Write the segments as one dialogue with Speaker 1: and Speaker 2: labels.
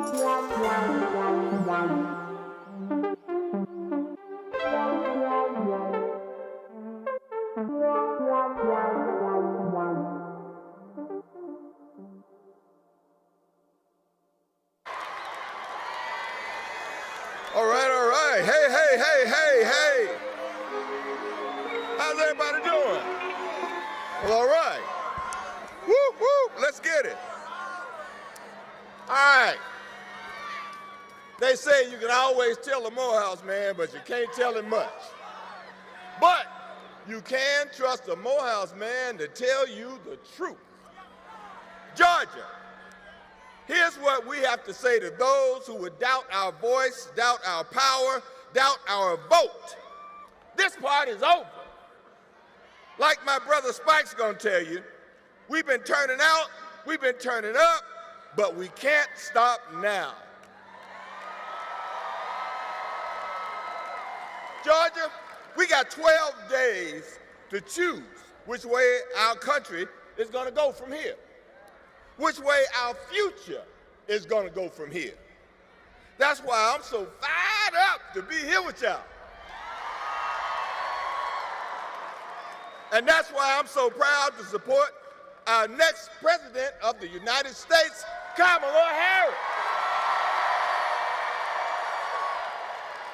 Speaker 1: All right. Hey. How's everybody doing? Well, all right. Woo, let's get it. All right. They say you can always tell a Morehouse man, but you can't tell him much. But you can trust a Morehouse man to tell you the truth. Georgia, here's what we have to say to those who would doubt our voice, doubt our power, doubt our vote. This part is over. Like my brother Spike's gonna tell you, we've been turning out, we've been turning up, but we can't stop now. Georgia, we got 12 days to choose which way our country is gonna go from here, which way our future is gonna go from here. That's why I'm so fired up to be here with y'all. And that's why I'm so proud to support our next president of the United States, Kamala Harris.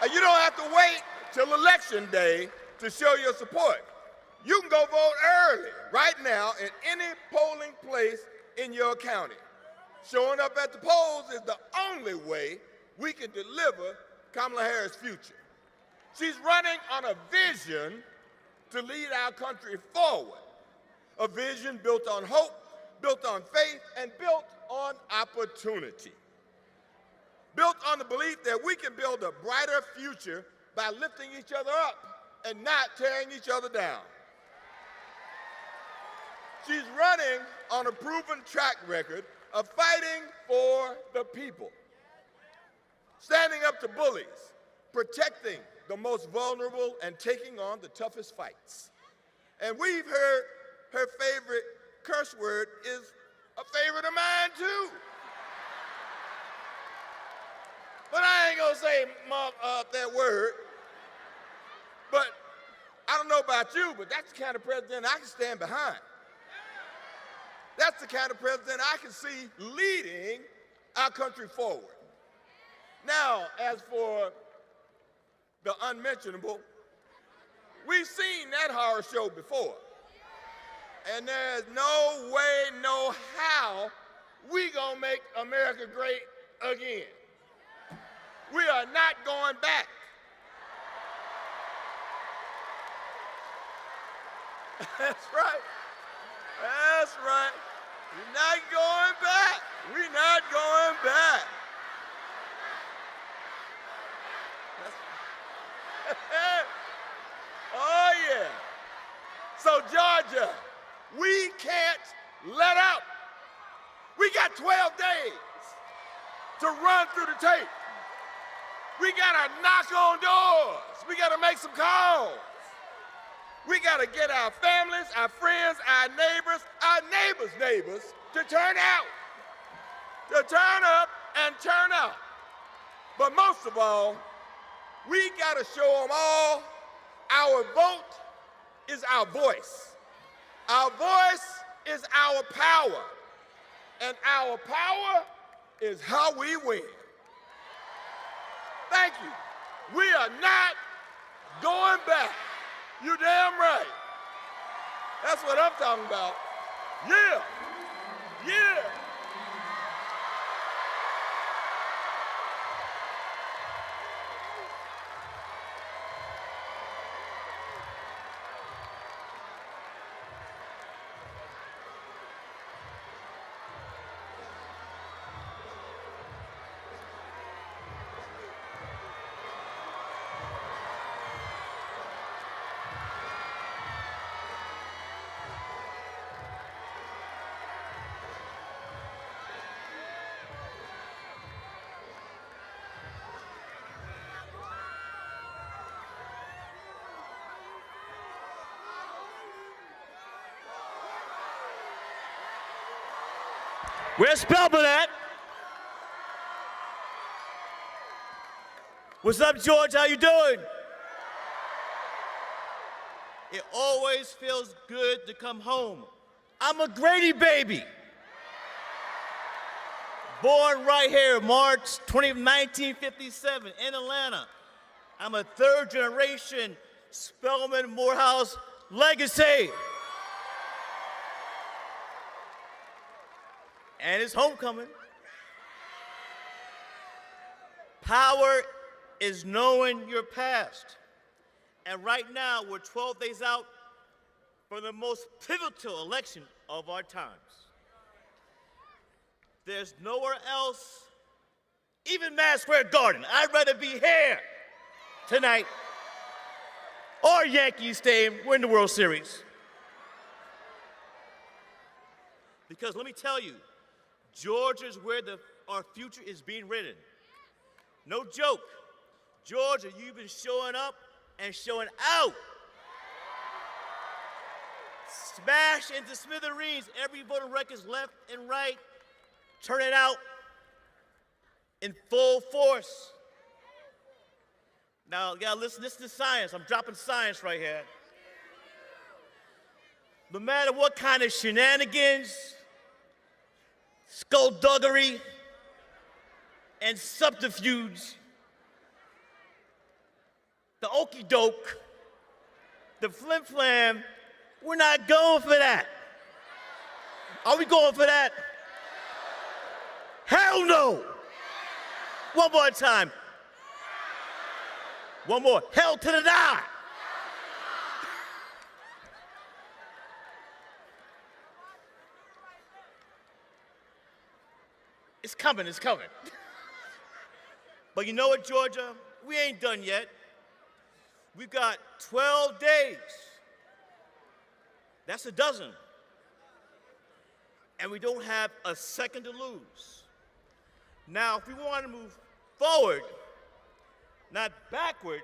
Speaker 1: And you don't have to wait till Election Day to show your support. You can go vote early, right now, in any polling place in your county. Showing up at the polls is the only way we can deliver Kamala Harris' future. She's running on a vision to lead our country forward. A vision built on hope, built on faith, and built on opportunity. Built on the belief that we can build a brighter future by lifting each other up and not tearing each other down. She's running on a proven track record of fighting for the people, standing up to bullies, protecting the most vulnerable, and taking on the toughest fights. And we've heard her favorite curse word is a favorite of mine too. But I ain't gonna say that word. But I don't know about you, but that's the kind of president I can stand behind. That's the kind of president I can see leading our country forward. Now, as for the unmentionable, we've seen that horror show before. And there's no way, no how we gonna make America great again. We are not going back. That's right. That's right. We're not going back. We're not going back. Oh, yeah. So, Georgia, we can't let up. We got 12 days to run through the tape. We got to knock on doors. We got to make some calls. We got to get our families, our friends, our neighbors' neighbors to turn out, to turn up and turn out. But most of all, we got to show them all our vote is our voice. Our voice is our power. And our power is how we win. Thank you. We are not going back. You damn right. That's what I'm talking about. Yeah. Yeah.
Speaker 2: Where's Spelman at? What's up, George? How you doing? It always feels good to come home. I'm a Grady baby. Born right here, March 20, 1957 in Atlanta. I'm a third generation Spelman Morehouse legacy. And it's homecoming. Power is knowing your past. And right now, we're 12 days out from the most pivotal election of our times. There's nowhere else, even Madison Square Garden. I'd rather be here tonight or Yankee Stadium. We're in the World Series. Because let me tell you, Georgia's where our future is being written. No joke. Georgia, you've been showing up and showing out. Smash into smithereens every voting records left and right. Turn it out in full force. Now, you gotta listen to science. I'm dropping science right here. No matter what kind of shenanigans, skullduggery, and subterfuge, the okey doke, the flim flam, we're not going for that. Are we going for that? Hell no! One more time. One more. Hell to the nah! It's coming, it's coming. But you know what, Georgia? We ain't done yet. We've got 12 days. That's a dozen. And we don't have a second to lose. Now, if we want to move forward, not backward,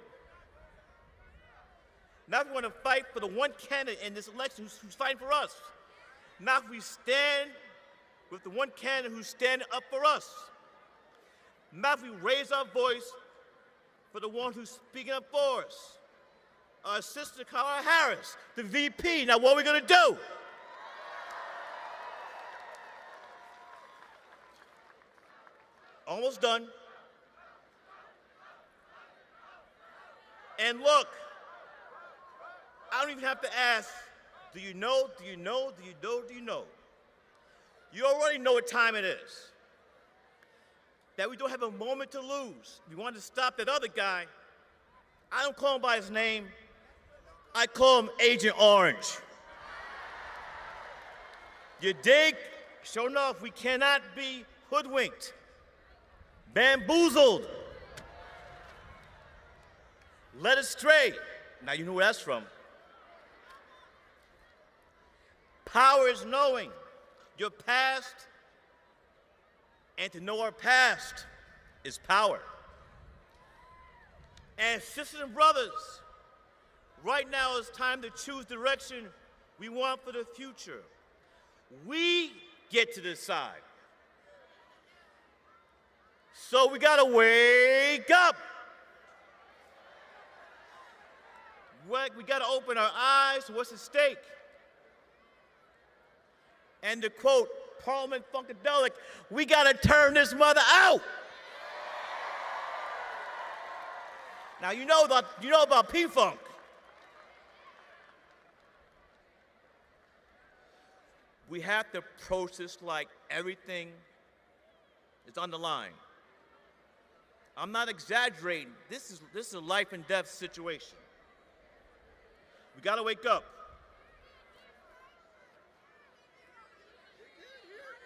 Speaker 2: now if we want to fight for the one candidate in this election who's fighting for us, now if we stand with the one candidate who's standing up for us, now if we raise our voice for the one who's speaking up for us, our sister Kamala Harris, the VP. Now what are we going to do? Almost done. And look, I don't even have to ask, do you know, do you know, do you know, do you know? You already know what time it is. That we don't have a moment to lose. We want to stop that other guy. I don't call him by his name. I call him Agent Orange. You dig? Sure enough, we cannot be hoodwinked, bamboozled, led astray. Now you know where that's from. Power is knowing your past, and to know our past is power. And sisters and brothers, right now it's time to choose direction we want for the future. We get to decide. So we gotta wake up. We gotta open our eyes to what's at stake. And to quote Parliament Funkadelic, we gotta turn this mother out. Now you know about P-Funk. We have to approach this like everything is on the line. I'm not exaggerating. This is a life and death situation. We gotta wake up.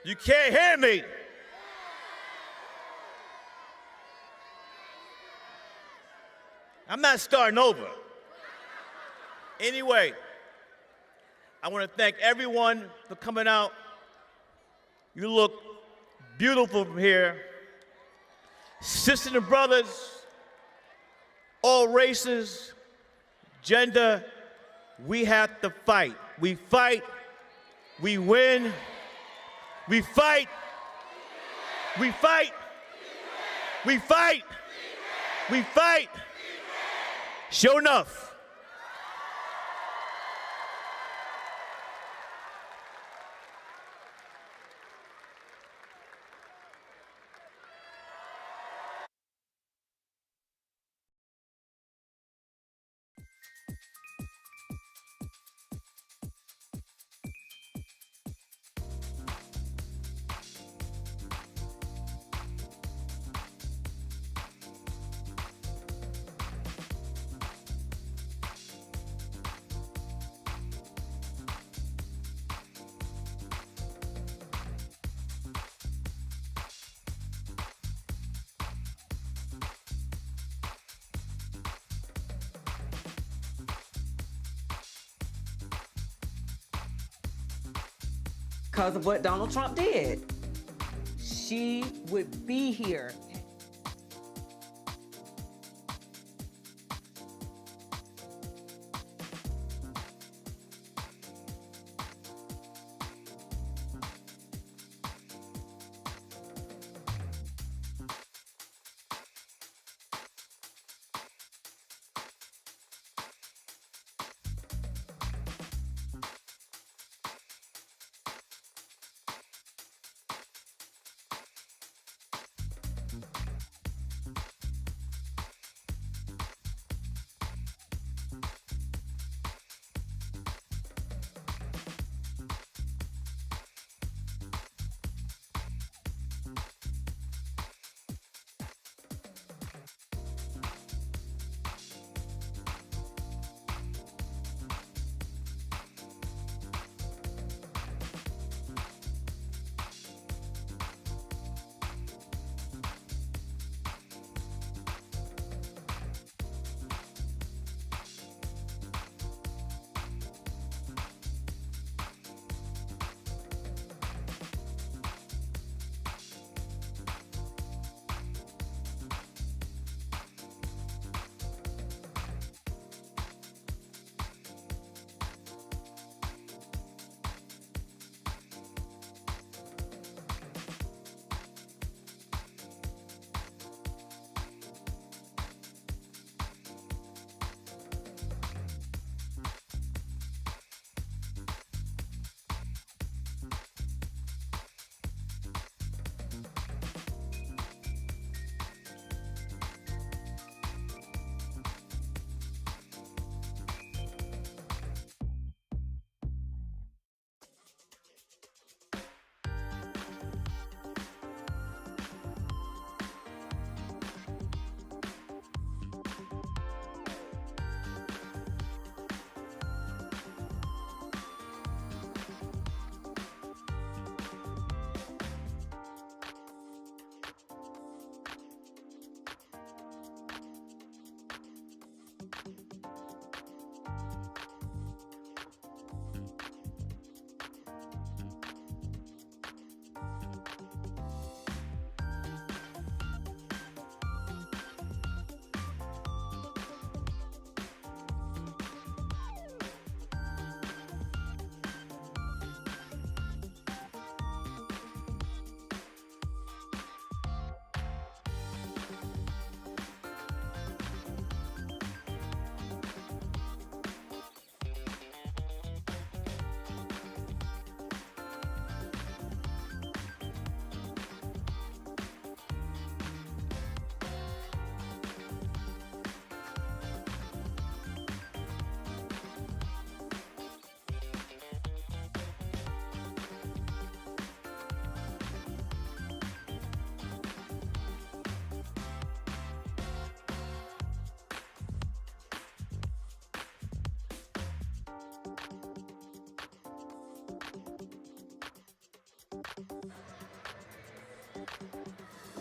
Speaker 2: You can't hear me. I'm not starting over. Anyway, I want to thank everyone for coming out. You look beautiful from here. Sisters and brothers, all races, gender, we have to fight. We fight, we win. We fight, we fight, we fight, We fight. Sure enough.
Speaker 3: Because of what Donald Trump did. She would be here.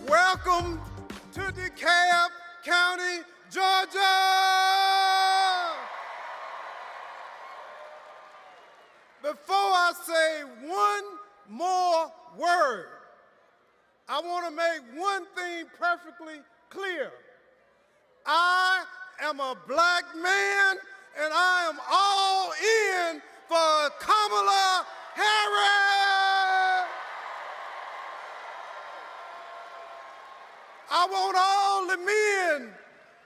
Speaker 4: Welcome to DeKalb County, Georgia! Before I say one more word, I want to make one thing perfectly clear. I am a black man, and I am all in for Kamala Harris. I want all the men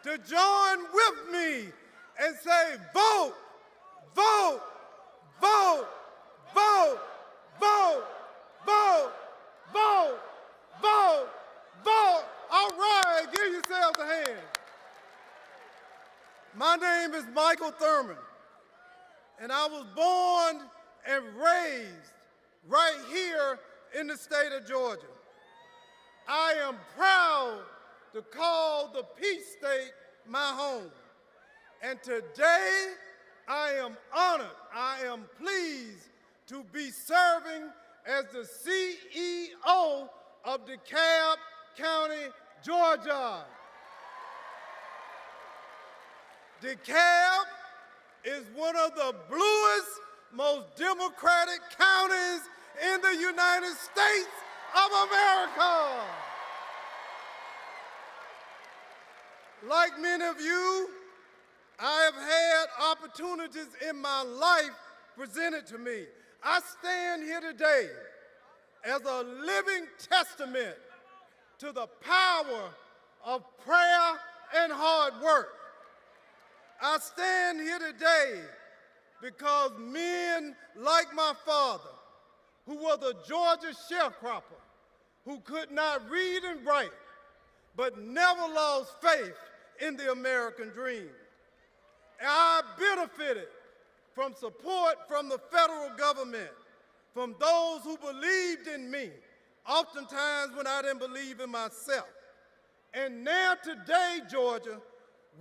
Speaker 4: to join with me and say, vote, vote, vote, vote, vote, vote, vote, vote, vote. All right, give yourselves a hand. My name is Michael Thurman, and I was born and raised right here in the state of Georgia. I am proud to call the Peach State my home. And today, I am honored, I am pleased to be serving as the CEO of DeKalb County, Georgia. DeKalb is one of the bluest, most democratic counties in the United States of America. Like many of you, I have had opportunities in my life presented to me. I stand here today as a living testament to the power of prayer and hard work. I stand here today because men like my father, who was a Georgia sharecropper, who could not read and write, but never lost faith in the American dream. And I benefited from support from the federal government, from those who believed in me, oftentimes when I didn't believe in myself. And now today, Georgia,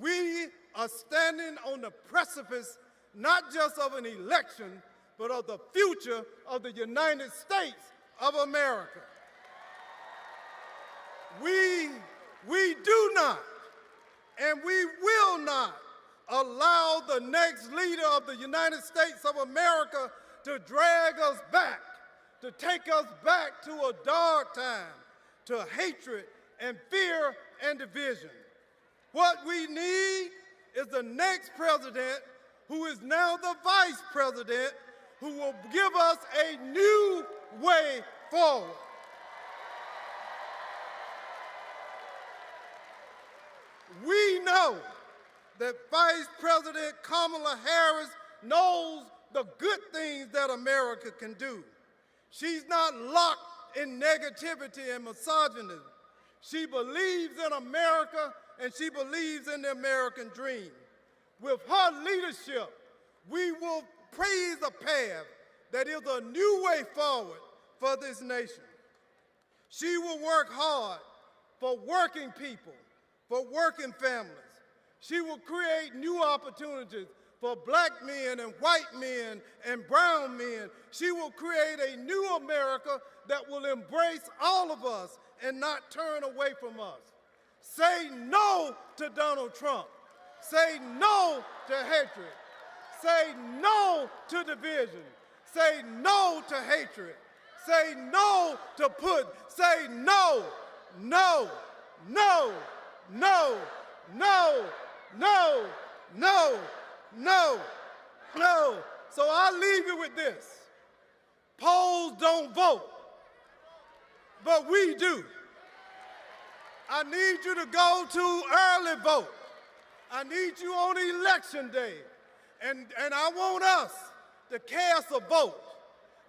Speaker 4: we are standing on the precipice not just of an election, but of the future of the United States of America. We do not, and we will not, allow the next leader of the United States of America to drag us back, to take us back to a dark time, to hatred and fear and division. What we need is the next president, who is now the vice president, who will give us a new way forward. We know that Vice President Kamala Harris knows the good things that America can do. She's not locked in negativity and misogyny. She believes in America and she believes in the American dream. With her leadership, we will praise a path that is a new way forward for this nation. She will work hard for working people, for working families. She will create new opportunities for black men and white men and brown men. She will create a new America that will embrace all of us and not turn away from us. Say no to Donald Trump. Say no to hatred. Say no to division. Say no to hatred. Say no to say no, no, no, no, no, no, no, no, no. So I'll leave you with this. Polls don't vote, but we do. I need you to go to early vote. I need you on election day. And I want us to cast a vote.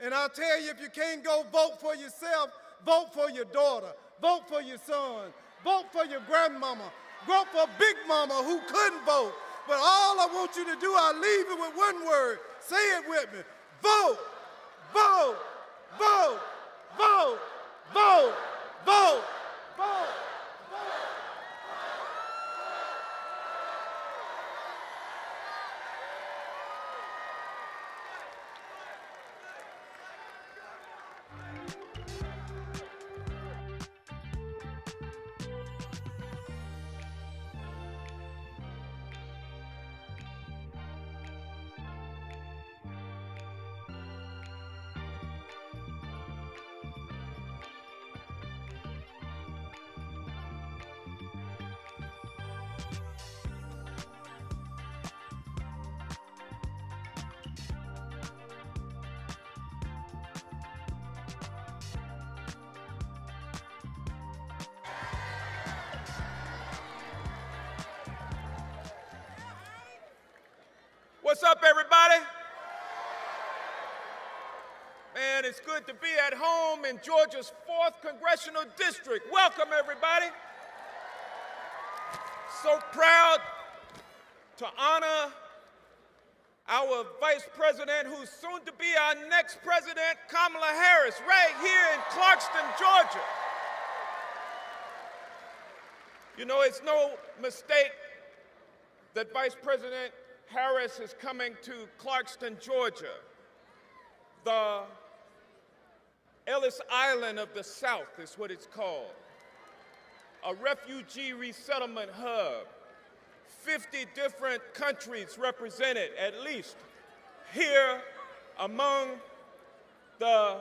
Speaker 4: And I'll tell you, if you can't go vote for yourself, vote for your daughter, vote for your son, vote for your grandmama, vote for Big Mama who couldn't vote. But all I want you to do, I'll leave it with one word. Say it with me. Vote, vote, vote, vote, vote, vote, vote.
Speaker 1: What's up, everybody? Man, it's good to be at home in Georgia's 4th Congressional District. Welcome, everybody. So proud to honor our Vice President, who's soon to be our next president, Kamala Harris, right here in Clarkston, Georgia. You know, it's no mistake that Vice President Harris is coming to Clarkston, Georgia, the Ellis Island of the South is what it's called, a refugee resettlement hub, 50 different countries represented at least here among the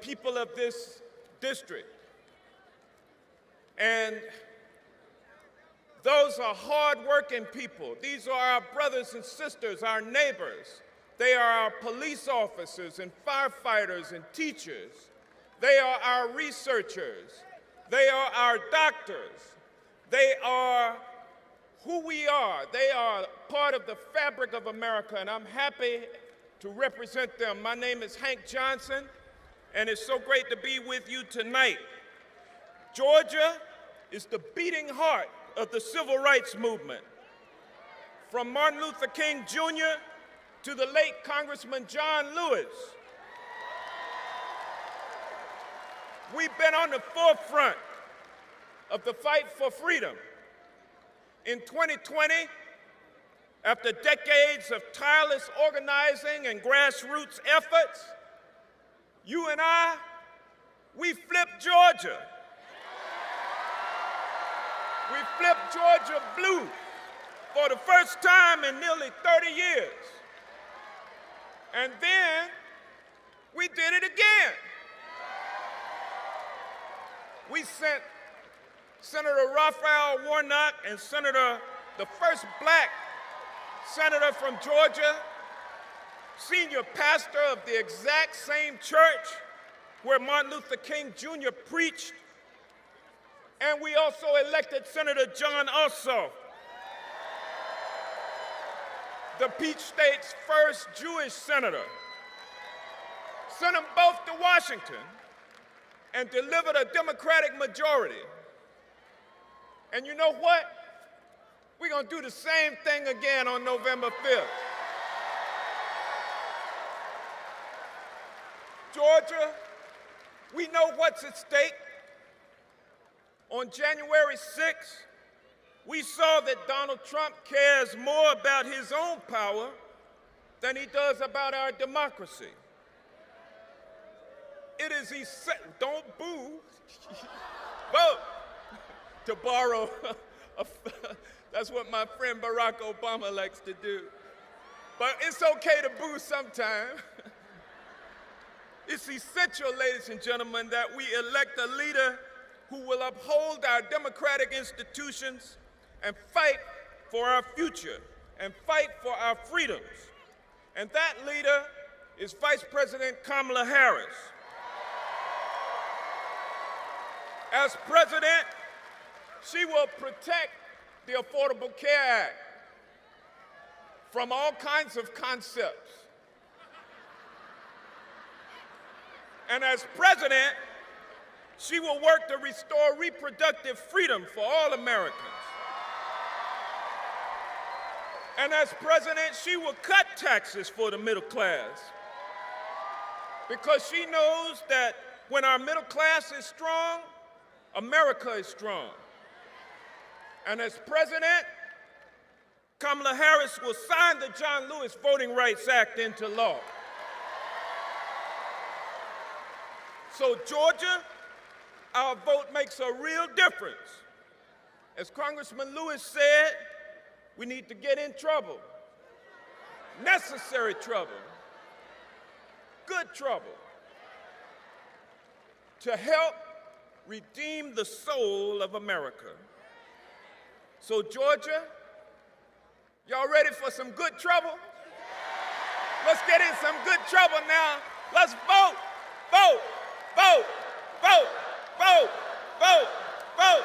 Speaker 1: people of this district. And those are hard-working people. These are our brothers and sisters, our neighbors. They are our police officers and firefighters and teachers. They are our researchers. They are our doctors. They are who we are. They are part of the fabric of America, and I'm happy to represent them. My name is Hank Johnson, and it's so great to be with you tonight. Georgia is the beating heart of the civil rights movement. From Martin Luther King Jr. to the late Congressman John Lewis. We've been on the forefront of the fight for freedom. In 2020, after decades of tireless organizing and grassroots efforts, you and I, we flipped Georgia. We flipped Georgia blue for the first time in nearly 30 years. And then we did it again. We sent Senator Raphael Warnock and the first black senator from Georgia, senior pastor of the exact same church where Martin Luther King Jr. preached. And we also elected Senator John Ossoff, the Peach State's first Jewish senator. Sent them both to Washington and delivered a Democratic majority. And you know what? We're going to do the same thing again on November 5th. Georgia, we know what's at stake. On January 6th, we saw that Donald Trump cares more about his own power than he does about our democracy. It is essential, don't boo, vote, to borrow, that's what my friend Barack Obama likes to do. But it's okay to boo sometime. It's essential, ladies and gentlemen, that we elect a leader who will uphold our democratic institutions and fight for our future and fight for our freedoms. And that leader is Vice President Kamala Harris. As president, she will protect the Affordable Care Act from all kinds of concepts. And as president, she will work to restore reproductive freedom for all Americans. And as president, she will cut taxes for the middle class, because she knows that when our middle class is strong, America is strong. And as president, Kamala Harris will sign the John Lewis Voting Rights Act into law. So Georgia, our vote makes a real difference. As Congressman Lewis said, we need to get in trouble. Necessary trouble. Good trouble. To help redeem the soul of America. So Georgia, y'all ready for some good trouble? Let's get in some good trouble now. Let's vote, vote, vote, vote, vote, vote, vote.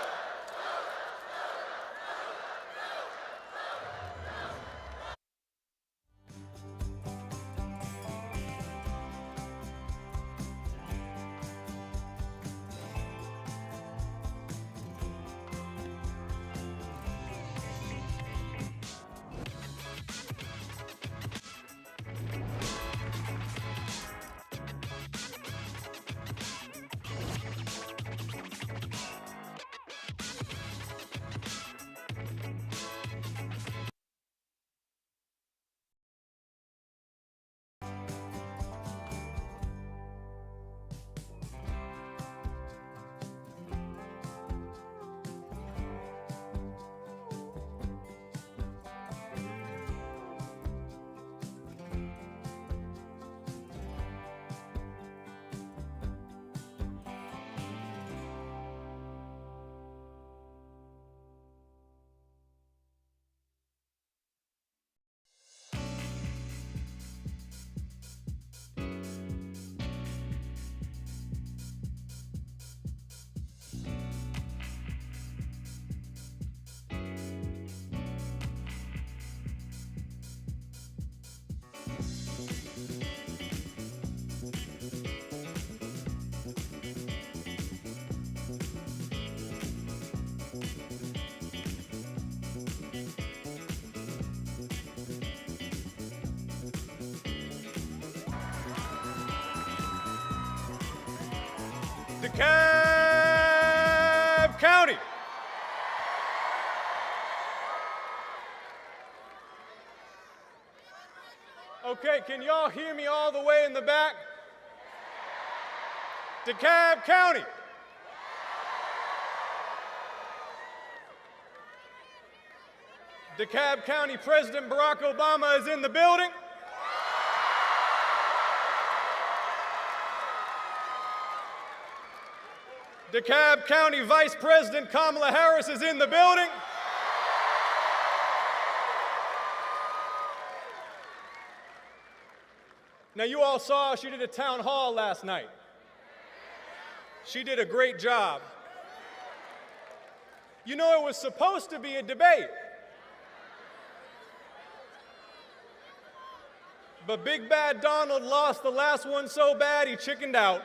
Speaker 5: DeKalb County. Okay, can y'all hear me all the way in the back? DeKalb County. DeKalb County President Barack Obama is in the building. DeKalb County Vice President Kamala Harris is in the building. Now, you all saw she did a town hall last night. She did a great job. You know, it was supposed to be a debate. But Big Bad Donald lost the last one so bad he chickened out.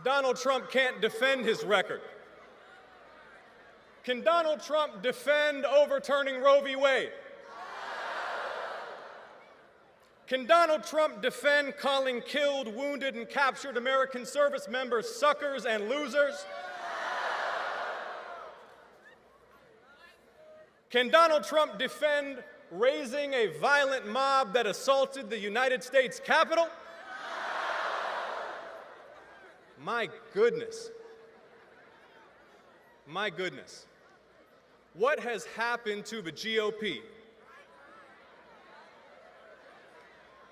Speaker 5: Donald Trump can't defend his record. Can Donald Trump defend overturning Roe v. Wade? Can Donald Trump defend calling killed, wounded, and captured American service members suckers and losers? Can Donald Trump defend raising a violent mob that assaulted the United States Capitol? My goodness. My goodness. What has happened to the GOP?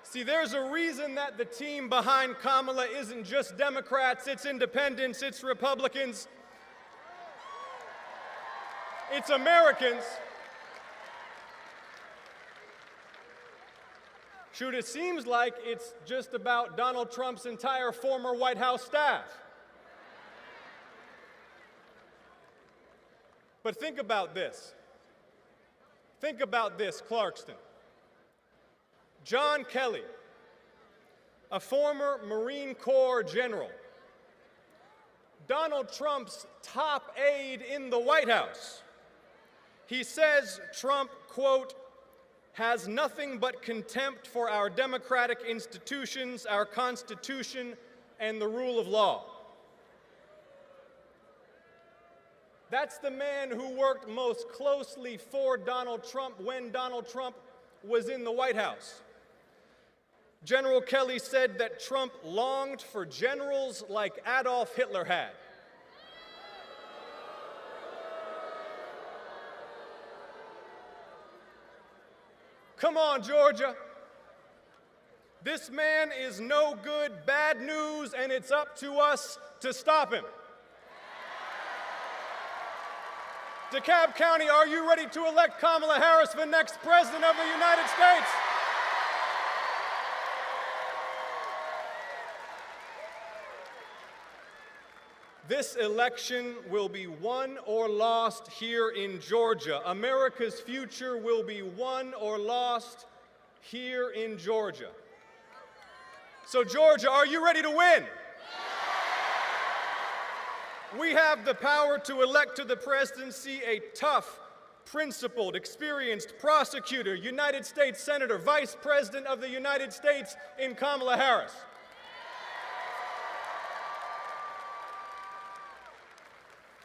Speaker 5: See, there's a reason that the team behind Kamala isn't just Democrats, it's independents, it's Republicans, it's Americans. Shoot, it seems like it's just about Donald Trump's entire former White House staff. But think about this. Think about this, Clarkston. John Kelly, a former Marine Corps general, Donald Trump's top aide in the White House. He says Trump, quote, has nothing but contempt for our democratic institutions, our Constitution, and the rule of law. That's the man who worked most closely for Donald Trump when Donald Trump was in the White House. General Kelly said that Trump longed for generals like Adolf Hitler had. Come on, Georgia. This man is no good, bad news, and it's up to us to stop him. DeKalb County, are you ready to elect Kamala Harris for next President of the United States? This election will be won or lost here in Georgia. America's future will be won or lost here in Georgia. So, Georgia, are you ready to win? We have the power to elect to the presidency a tough, principled, experienced prosecutor, United States Senator, Vice President of the United States in Kamala Harris.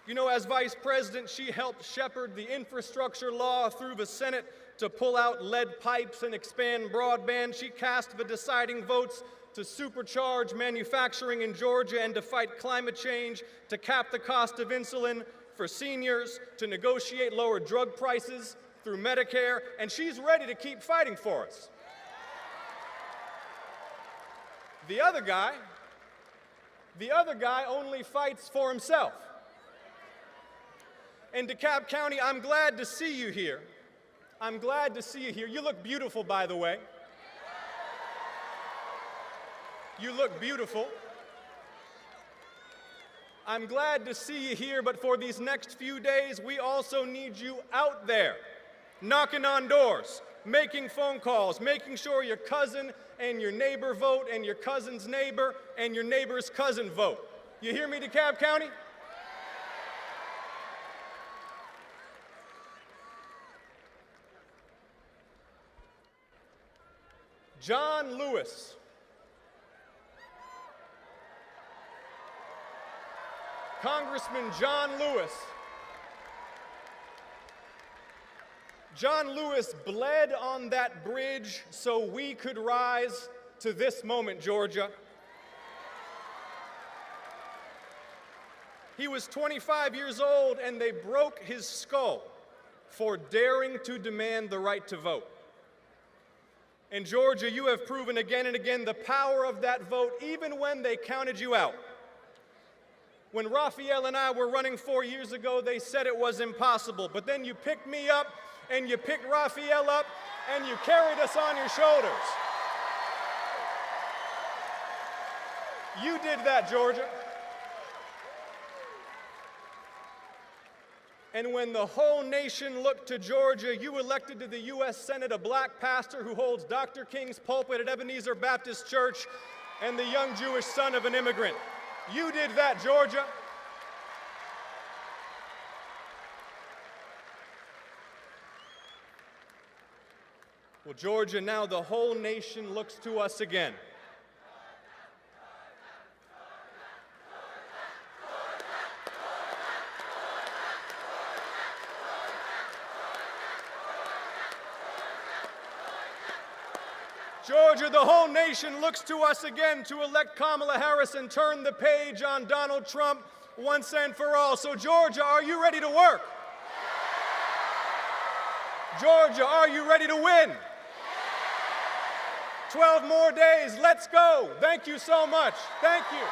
Speaker 5: You know, as Vice President, she helped shepherd the infrastructure law through the Senate to pull out lead pipes and expand broadband. She cast the deciding votes to supercharge manufacturing in Georgia and to fight climate change, to cap the cost of insulin for seniors, to negotiate lower drug prices through Medicare, and she's ready to keep fighting for us. The other guy only fights for himself. And DeKalb County, I'm glad to see you here. I'm glad to see you here. You look beautiful, by the way. You look beautiful. I'm glad to see you here, but for these next few days, we also need you out there, knocking on doors, making phone calls, making sure your cousin and your neighbor vote, and your cousin's neighbor and your neighbor's cousin vote. You hear me, DeKalb County? John Lewis. Congressman John Lewis. John Lewis bled on that bridge so we could rise to this moment, Georgia. He was 25 years old and they broke his skull for daring to demand the right to vote. In Georgia, you have proven again and again the power of that vote, even when they counted you out. When Raphael and I were running 4 years ago, they said it was impossible, but then you picked me up and you picked Raphael up and you carried us on your shoulders. You did that, Georgia. And when the whole nation looked to Georgia, you elected to the U.S. Senate a black pastor who holds Dr. King's pulpit at Ebenezer Baptist Church and the young Jewish son of an immigrant. You did that, Georgia. Well, Georgia, now the whole nation looks to us again. Georgia, the whole nation looks to us again to elect Kamala Harris and turn the page on Donald Trump once and for all. So, Georgia, are you ready to work? Georgia, are you ready to win? 12 more days. Let's go. Thank you so much. Thank you.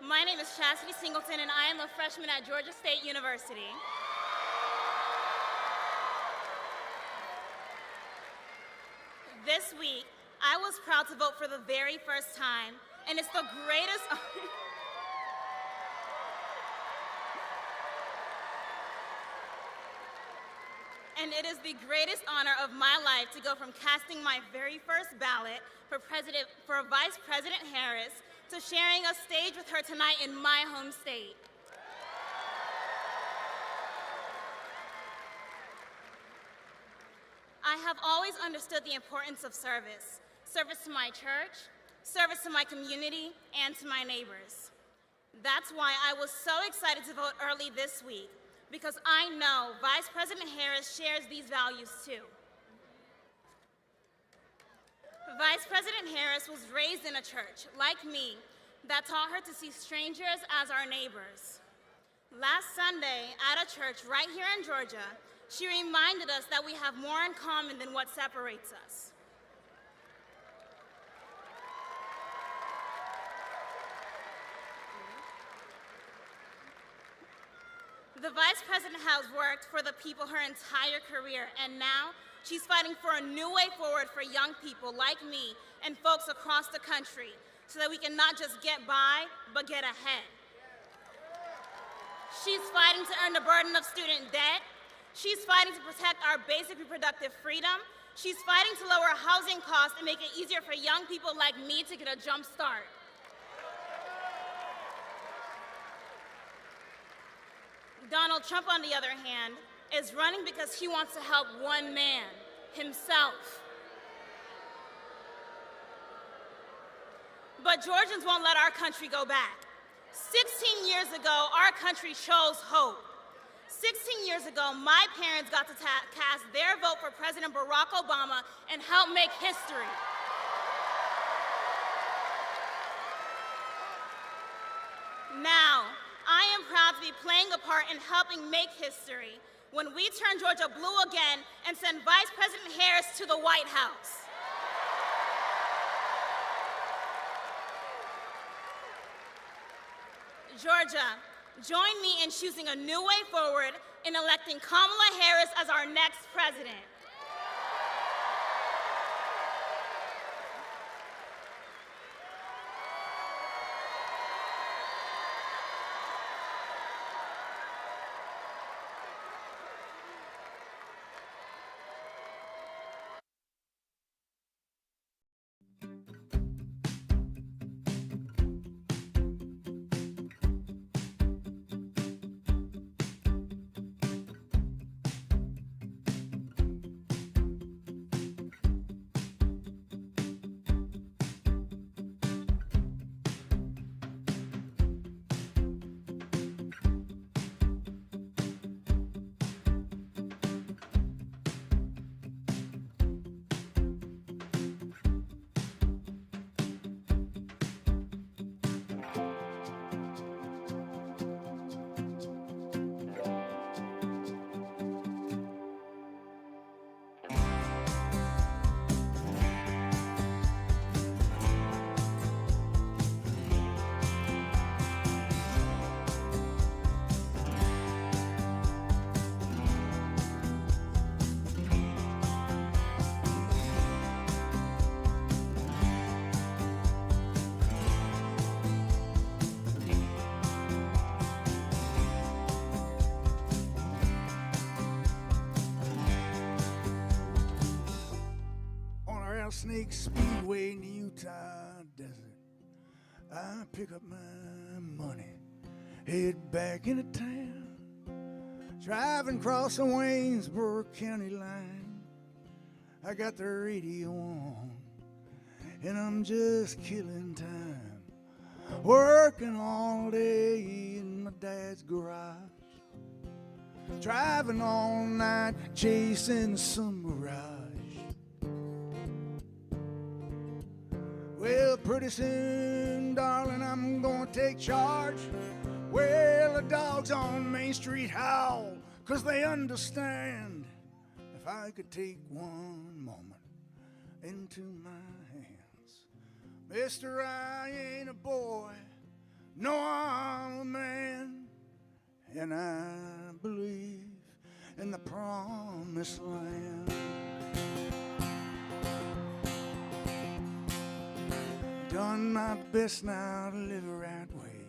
Speaker 6: My name is Chastity Singleton, and I am a freshman at Georgia State University. This week, I was proud to vote for the very first time, and it's the greatest and it is the greatest honor of my life to go from casting my very first ballot for Vice President Harris to sharing a stage with her tonight in my home state. I have always understood the importance of service. Service to my church, service to my community, and to my neighbors. That's why I was so excited to vote early this week, because I know Vice President Harris shares these values too. Vice President Harris was raised in a church, like me, that taught her to see strangers as our neighbors. Last Sunday, at a church right here in Georgia, she reminded us that we have more in common than what separates us. The Vice President has worked for the people her entire career, and now she's fighting for a new way forward for young people like me and folks across the country so that we can not just get by, but get ahead. She's fighting to earn the burden of student debt. She's fighting to protect our basic reproductive freedom. She's fighting to lower housing costs and make it easier for young people like me to get a jump start. Donald Trump, on the other hand, is running because he wants to help one man, himself. But Georgians won't let our country go back. 16 years ago, our country chose hope. 16 years ago, my parents got to cast their vote for President Barack Obama and help make history. Now, I am proud to be playing a part in helping make history when we turn Georgia blue again and send Vice President Harris to the White House. Georgia, join me in choosing a new way forward in electing Kamala Harris as our next president.
Speaker 7: Snake Speedway in the Utah desert. I pick up my money, head back into town, driving across the Waynesboro County line. I got the radio on, and I'm just killing time, working all day in my dad's garage, driving all night, chasing some mirage. Well, pretty soon, darling, I'm gonna take charge. Well, the dogs on Main Street howl, 'cause they understand. If I could take one moment into my hands, mister, I ain't a boy, know I'm a man, and I believe in the promised land. Done my best now to live the right way.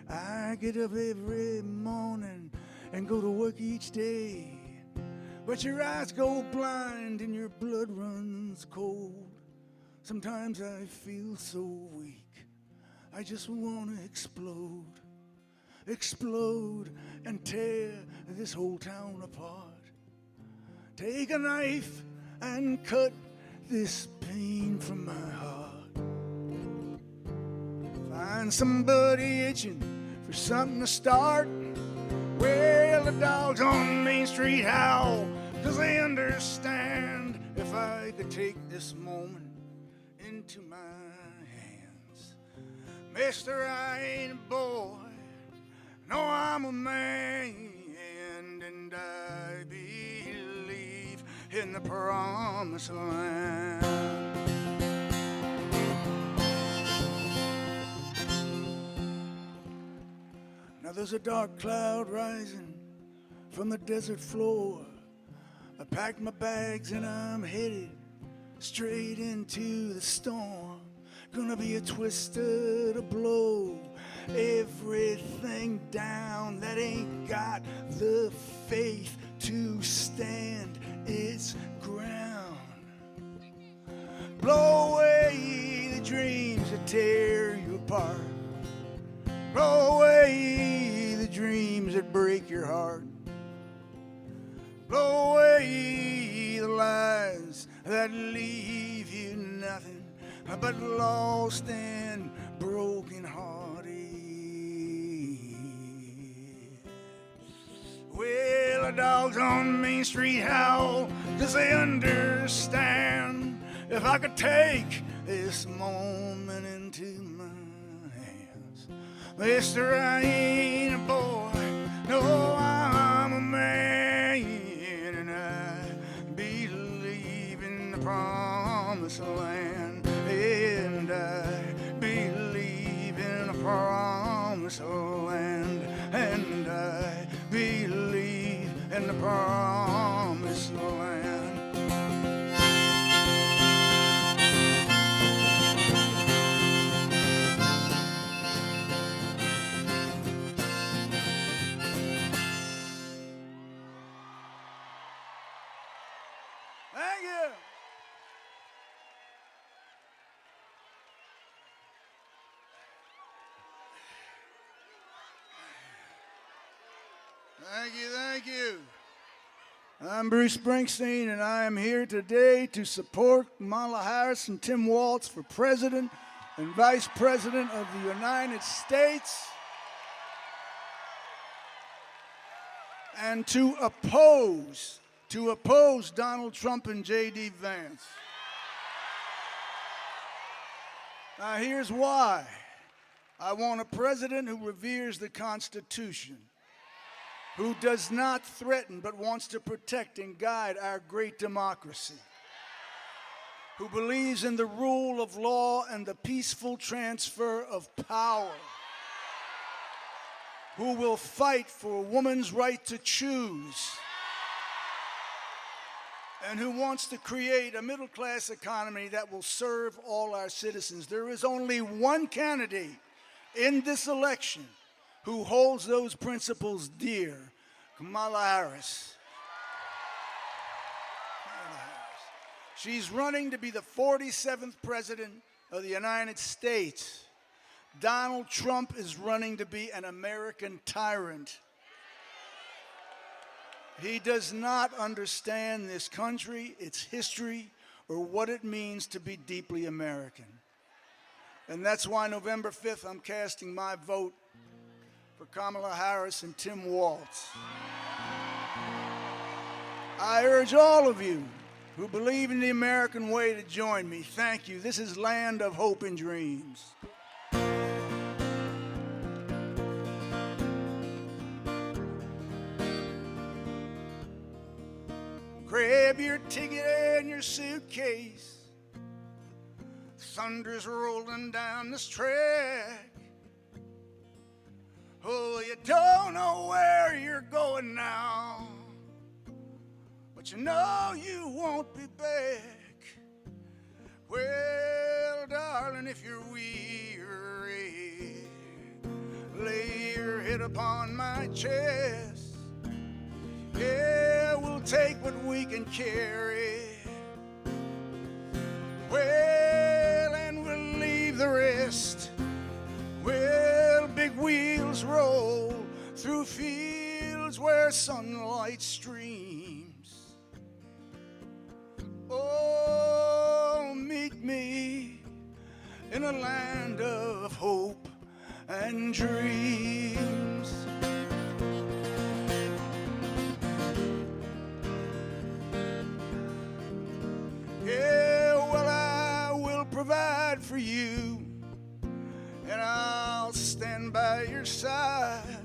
Speaker 7: I get up every morning and go to work each day. But your eyes go blind and your blood runs cold. Sometimes I feel so weak, I just want to explode. Explode and tear this whole town apart. Take a knife and cut this pain from my heart. Find somebody itching for something to start. Well, the dogs on Main Street howl, 'cause they understand. If I could take this moment into my hands. Mister, I ain't a boy, no, I'm a man, and I believe in the promised land. Now there's a dark cloud rising from the desert floor. I packed my bags and I'm headed straight into the storm. Gonna be a twister to blow everything down that ain't got the faith to stand its ground. Blow away the dreams that tear you apart. Blow away the dreams that break your heart. Blow away the lies that leave you nothing but lost and broken hearted. Well, the dogs on Main Street howl 'cause they understand. If I could take this moment into my hands. Mister, I ain't a boy, no, I'm a man, and I believe in the promised land, and I believe in the promised land, and I believe in the promised land. Thank you. Thank you, thank you. I'm Bruce Springsteen, and I am here today to support Kamala Harris and Tim Walz for President and Vice President of the United States, and to oppose Donald Trump and J.D. Vance. Now, here's why. I want a president who reveres the Constitution, who does not threaten but wants to protect and guide our great democracy, who believes in the rule of law and the peaceful transfer of power, who will fight for a woman's right to choose, and who wants to create a middle-class economy that will serve all our citizens. There is only one candidate in this election who holds those principles dear, Kamala Harris. She's running to be the 47th President of the United States. Donald Trump is running to be an American tyrant. He does not understand this country, its history, or what it means to be deeply American. And that's why November 5th, I'm casting my vote for Kamala Harris and Tim Walz. I urge all of you who believe in the American way to join me. Thank you. This is Land of Hope and Dreams. Grab your ticket and your suitcase. Thunder's rolling down this track. Oh, you don't know where you're going now, but you know you won't be back. Well, darling, if you're weary, lay your head upon my chest. Yeah, we'll take what we can carry. Well, and we'll leave the rest. Well, big wheels roll through fields where sunlight streams. Oh, meet me in a land of hope and dreams. Yeah, well, I will provide for you, and I'll stand by your side,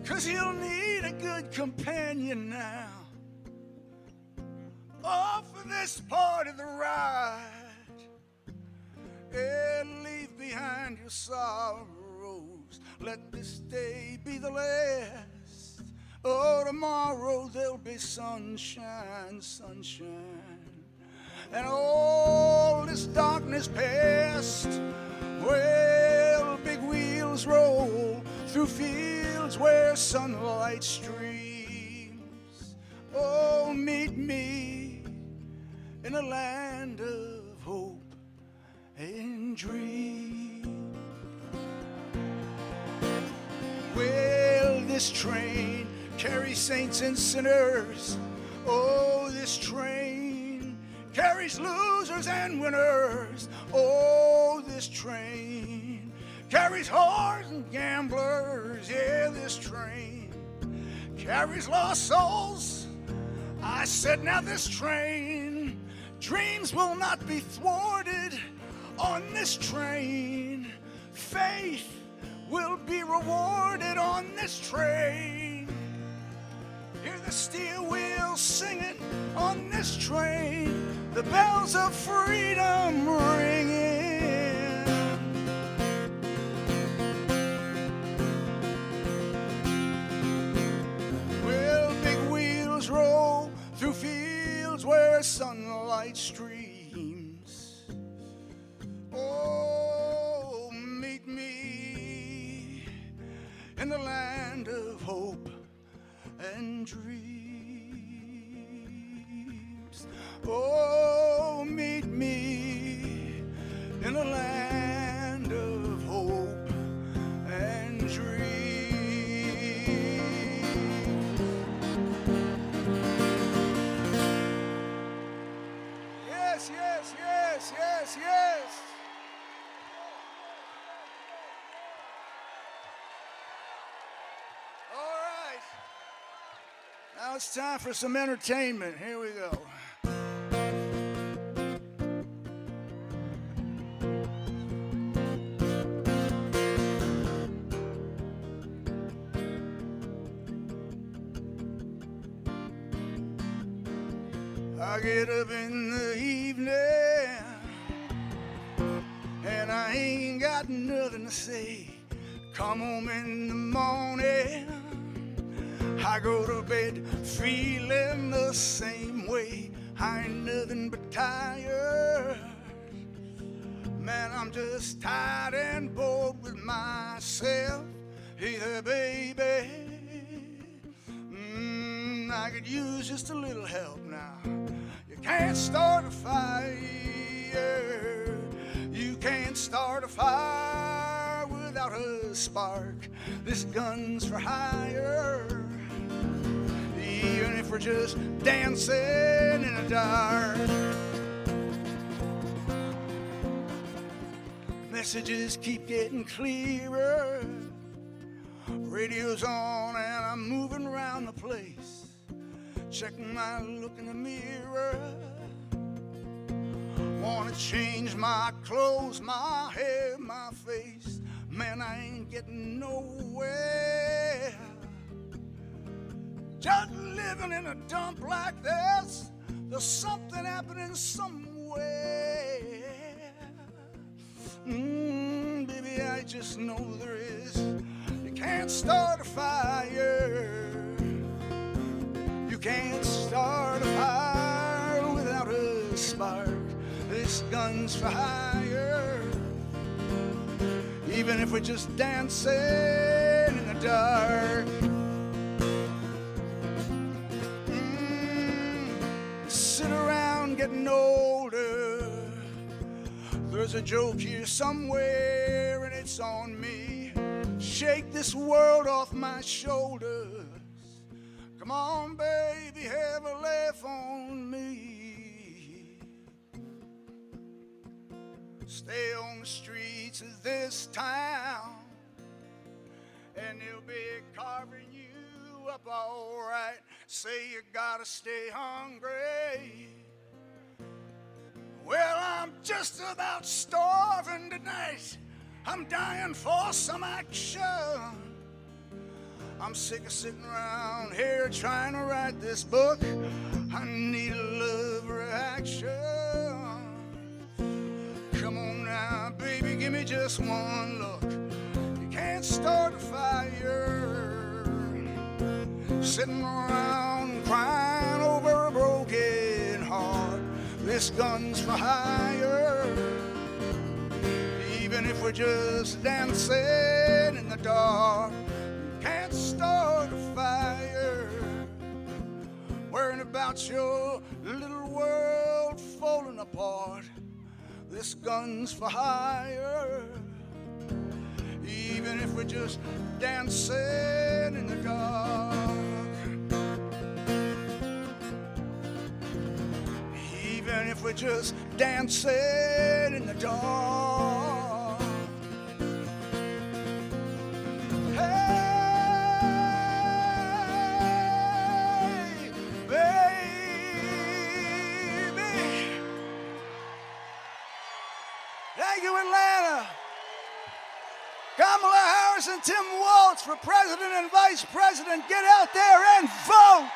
Speaker 7: 'cause you'll need a good companion now. Oh, for this part of the ride, and leave behind your sorrows. Let this day be the last. Oh, tomorrow there'll be sunshine, sunshine, and all this darkness past. Well, big wheels roll through fields where sunlight streams. Oh, meet me in a land of hope and dream. Well, this train carries saints and sinners. Oh, this train carries losers and winners. Oh, this train carries whores and gamblers. Yeah, this train carries lost souls. I said, now this train, dreams will not be thwarted on this train. Faith will be rewarded on this train. Hear the steel wheels singing on this train, the bells of freedom ringing. Well, big wheels roll through fields where sunlight streams. Oh, meet me in the land of hope and dreams. Oh, meet me in a land of hope and dreams. Yes, yes, yes, yes, yes. All right. Now it's time for some entertainment. Here we go. I get up in the evening and I ain't got nothing to say. Come home in the morning, I go to bed feeling the same way. I ain't nothing but tired. Man, I'm just tired and bored with myself. Hey there, baby. I could use just a little help now. You can't start a fire. You can't start a fire without a spark. This gun's for hire. Even if we're just dancing in the dark. Messages keep getting clearer. Radio's on and I'm moving around the place, checking my look in the mirror. Wanna change my clothes, my hair, my face. Man, I ain't getting nowhere. Just living in a dump like this. There's something happening somewhere. Baby, I just know there is. You can't start a fire. You can't start a fire without a spark. This gun's for hire. Even if we're just dancing in the dark. Sit around getting older. There's a joke here somewhere and it's on me. Shake this world off my shoulders. Come on, baby, have a laugh on me. Stay on the streets of this town and they'll be carving you up all right. Say you gotta stay hungry. Well, I'm just about starving tonight. I'm dying for some action. I'm sick of sitting around here trying to write this book. I need a love reaction. Come on now, baby, give me just one look. You can't start a fire sitting around crying over a broken heart. This gun's for hire. Even if we're just dancing in the dark, you can't start a fire worrying about your little world falling apart. This gun's for hire. Even if we're just dancing in the dark. Even if we're just dancing in the dark. Hey, baby. Thank you, Atlanta. Kamala Harris and Tim Walz for president and vice president. Get out there and vote.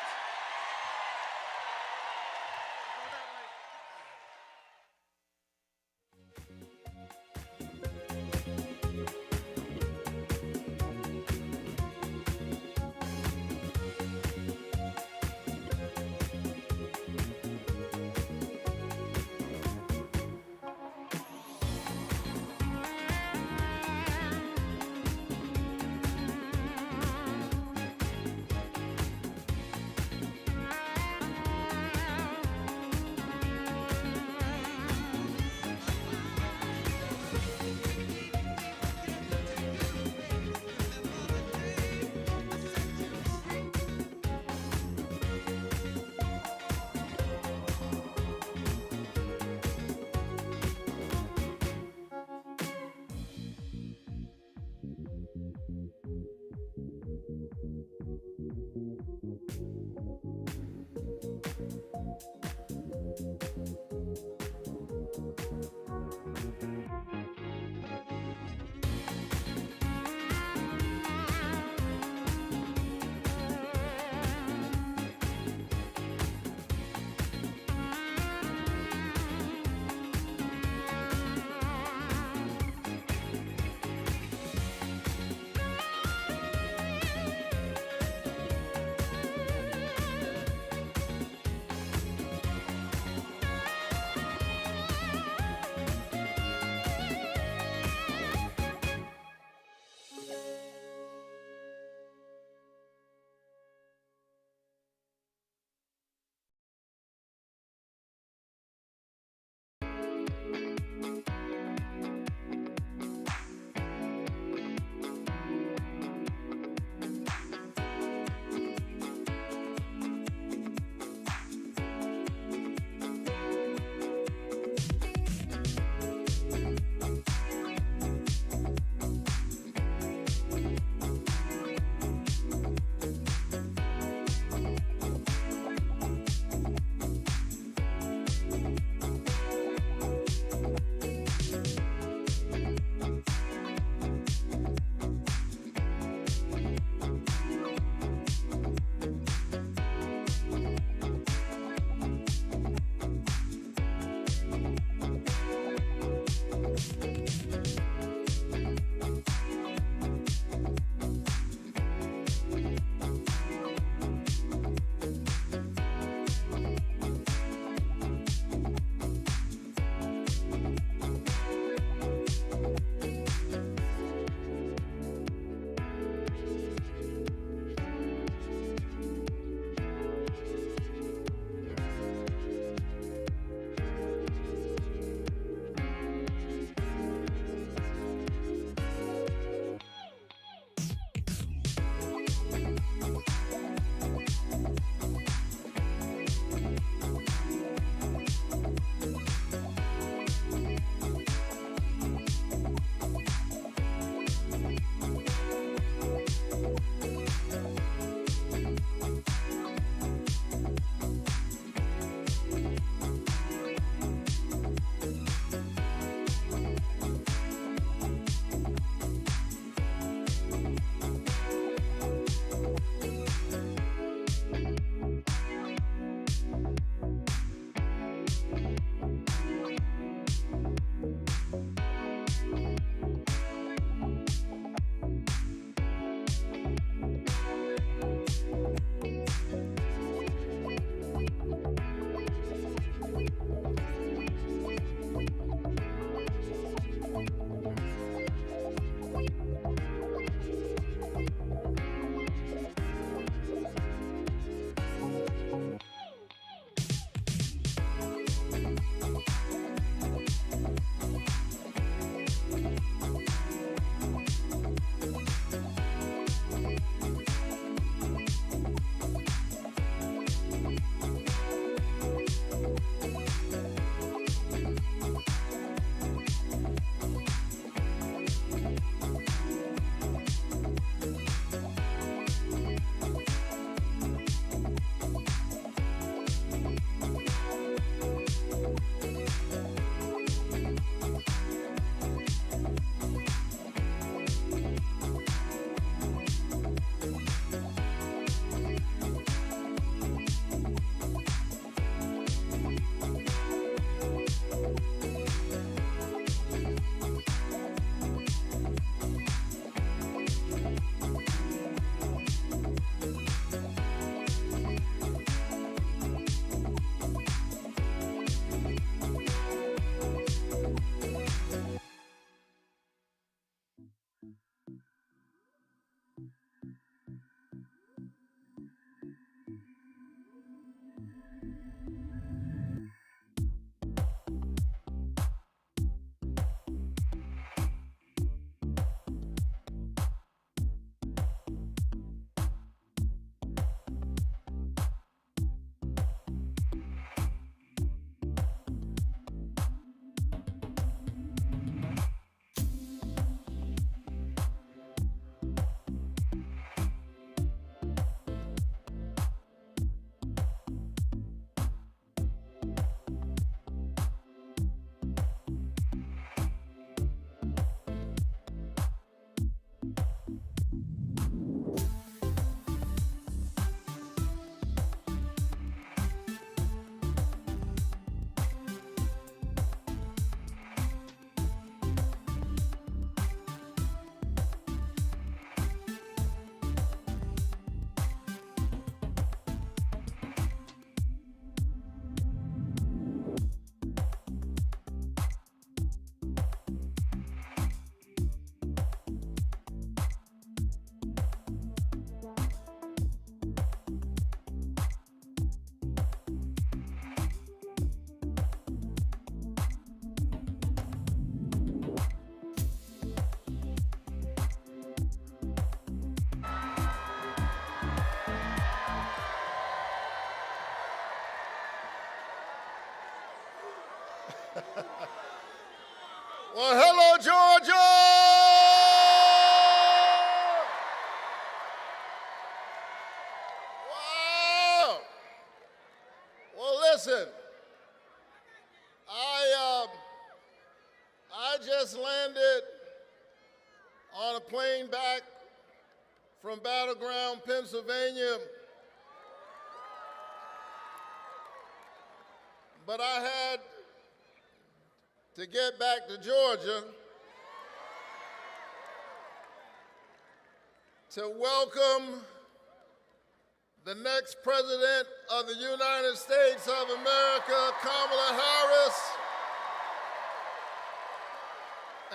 Speaker 1: Georgia! Wow! Well, listen, I just landed on a plane back from Battleground, Pennsylvania, but I had to get back to Georgia to welcome the next President of the United States of America, Kamala Harris,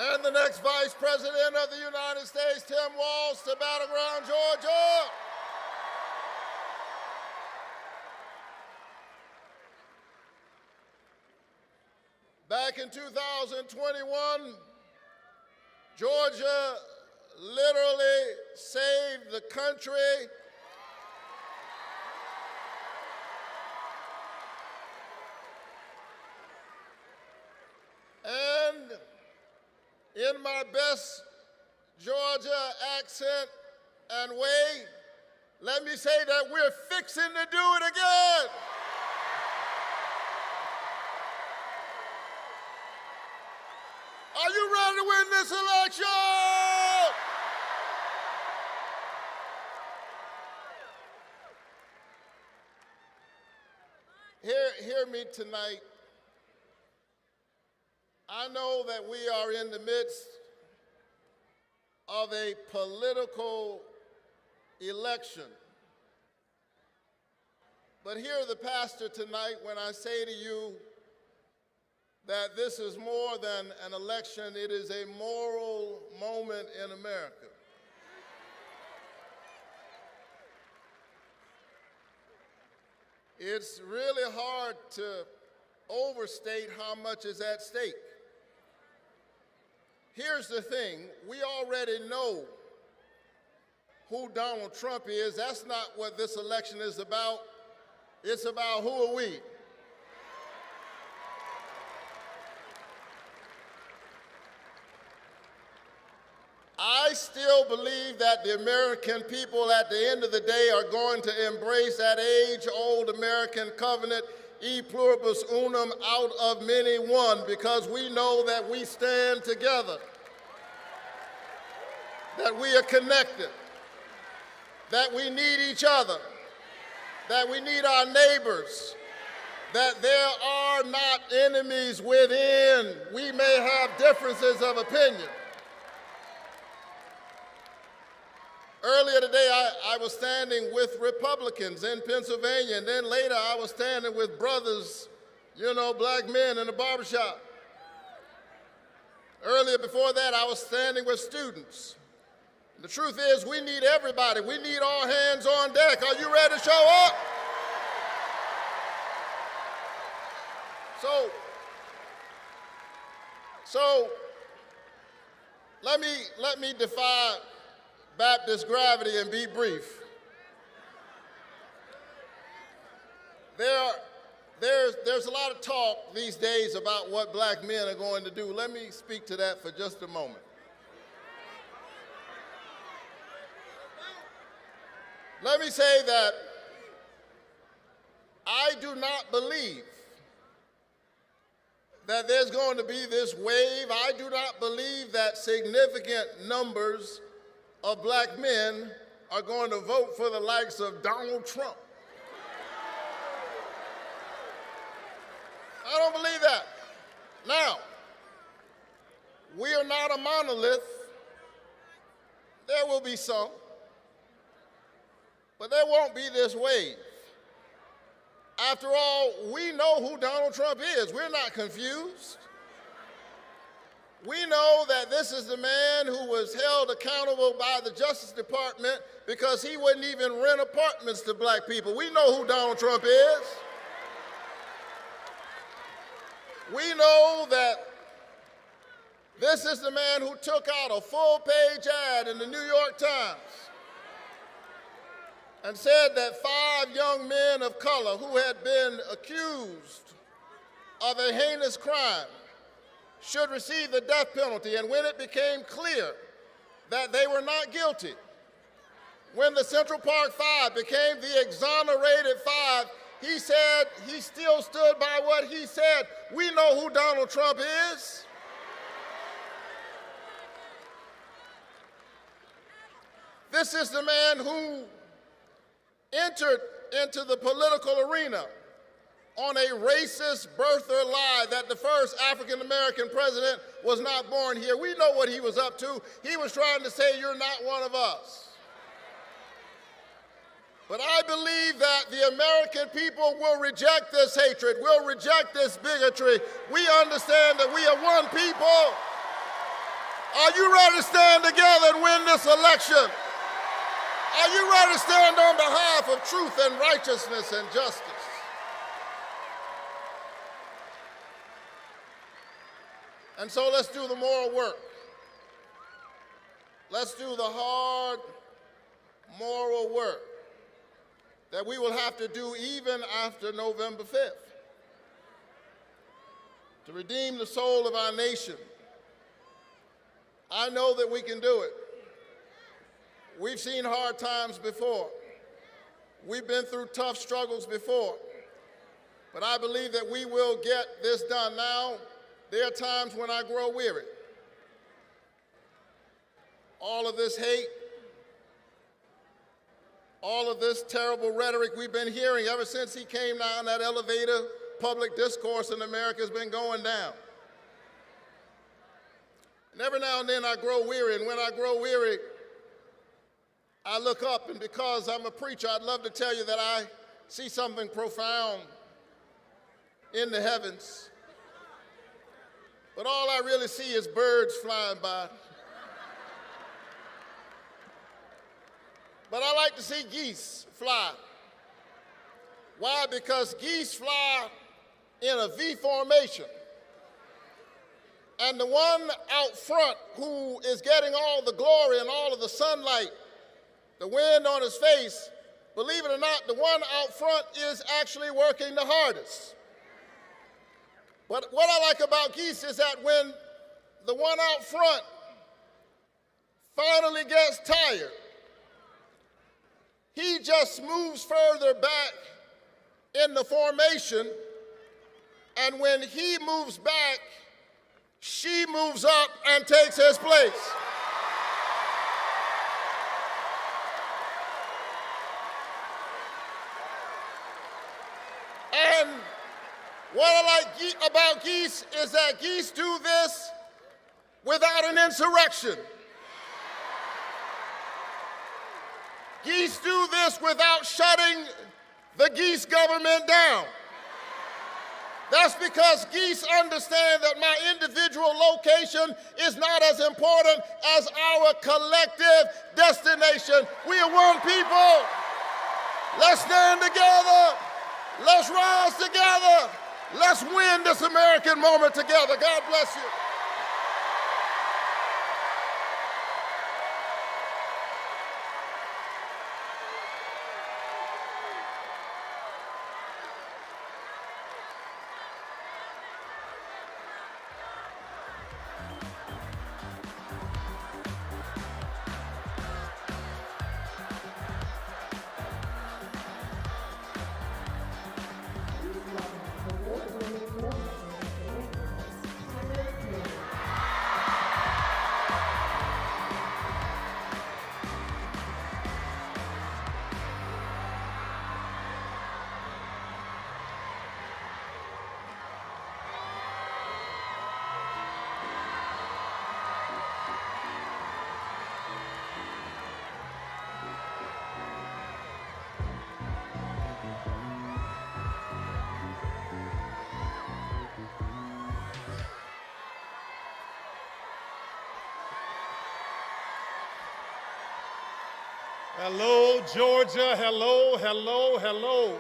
Speaker 1: and the next Vice President of the United States, Tim Walz, to Battleground, Georgia. Back in 2021, Georgia literally saved the country and in my best Georgia accent and way, let me say that we're fixing to do it again. Are you ready to win this election? Hear me tonight. I know that we are in the midst of a political election. But hear the pastor tonight when I say to you that this is more than an election, it is a moral moment in America. It's really hard to overstate how much is at stake. Here's the thing, we already know who Donald Trump is. That's not what this election is about. It's about who are we. I still believe that the American people at the end of the day are going to embrace that age-old American covenant, e pluribus unum, out of many one, because we know that we stand together, that we are connected, that we need each other, that we need our neighbors, that there are not enemies within. We may have differences of opinion. Earlier today, I was standing with Republicans in Pennsylvania, and then later I was standing with brothers, you know, black men in a barbershop. Earlier before that, I was standing with students. The truth is, we need everybody. We need all hands on deck. Are you ready to show up? So let me defy Baptist gravity and be brief. There's a lot of talk these days about what black men are going to do. Let me speak to that for just a moment. Let me say that I do not believe that there's going to be this wave. I do not believe that significant numbers of black men are going to vote for the likes of Donald Trump. I don't believe that. Now, we are not a monolith. There will be some, but there won't be this wave. After all, we know who Donald Trump is. We're not confused. We know that this is the man who was held accountable by the Justice Department because he wouldn't even rent apartments to black people. We know who Donald Trump is. We know that this is the man who took out a full-page ad in the New York Times and said that 5 young men of color who had been accused of a heinous crime should receive the death penalty, and when it became clear that they were not guilty, when the Central Park Five became the exonerated five, he said he still stood by what he said. We know who Donald Trump is. This is the man who entered into the political arena on a racist birther lie that the first African-American president was not born here. We know what he was up to. He was trying to say, you're not one of us. But I believe that the American people will reject this hatred, will reject this bigotry. We understand that we are one people. Are you ready to stand together and win this election? Are you ready to stand on behalf of truth and righteousness and justice? And so let's do the moral work. Let's do the hard moral work that we will have to do even after November 5th to redeem the soul of our nation. I know that we can do it. We've seen hard times before. We've been through tough struggles before. But I believe that we will get this done. Now, there are times when I grow weary. All of this hate, all of this terrible rhetoric we've been hearing ever since he came down that elevator, public discourse in America has been going down. And every now and then I grow weary, and when I grow weary, I look up, and because I'm a preacher, I'd love to tell you that I see something profound in the heavens. But all I really see is birds flying by. But I like to see geese fly. Why? Because geese fly in a V formation. And the one out front who is getting all the glory and all of the sunlight, the wind on his face, believe it or not, the one out front is actually working the hardest. But what I like about geese is that when the one out front finally gets tired, he just moves further back in the formation, and when he moves back, she moves up and takes his place. And what I like about geese is that geese do this without an insurrection. Geese do this without shutting the geese government down. That's because geese understand that my individual location is not as important as our collective destination. We are one people. Let's stand together. Let's rise together. Let's win this American moment together. God bless you.
Speaker 8: Hello, Georgia. Hello, hello, hello.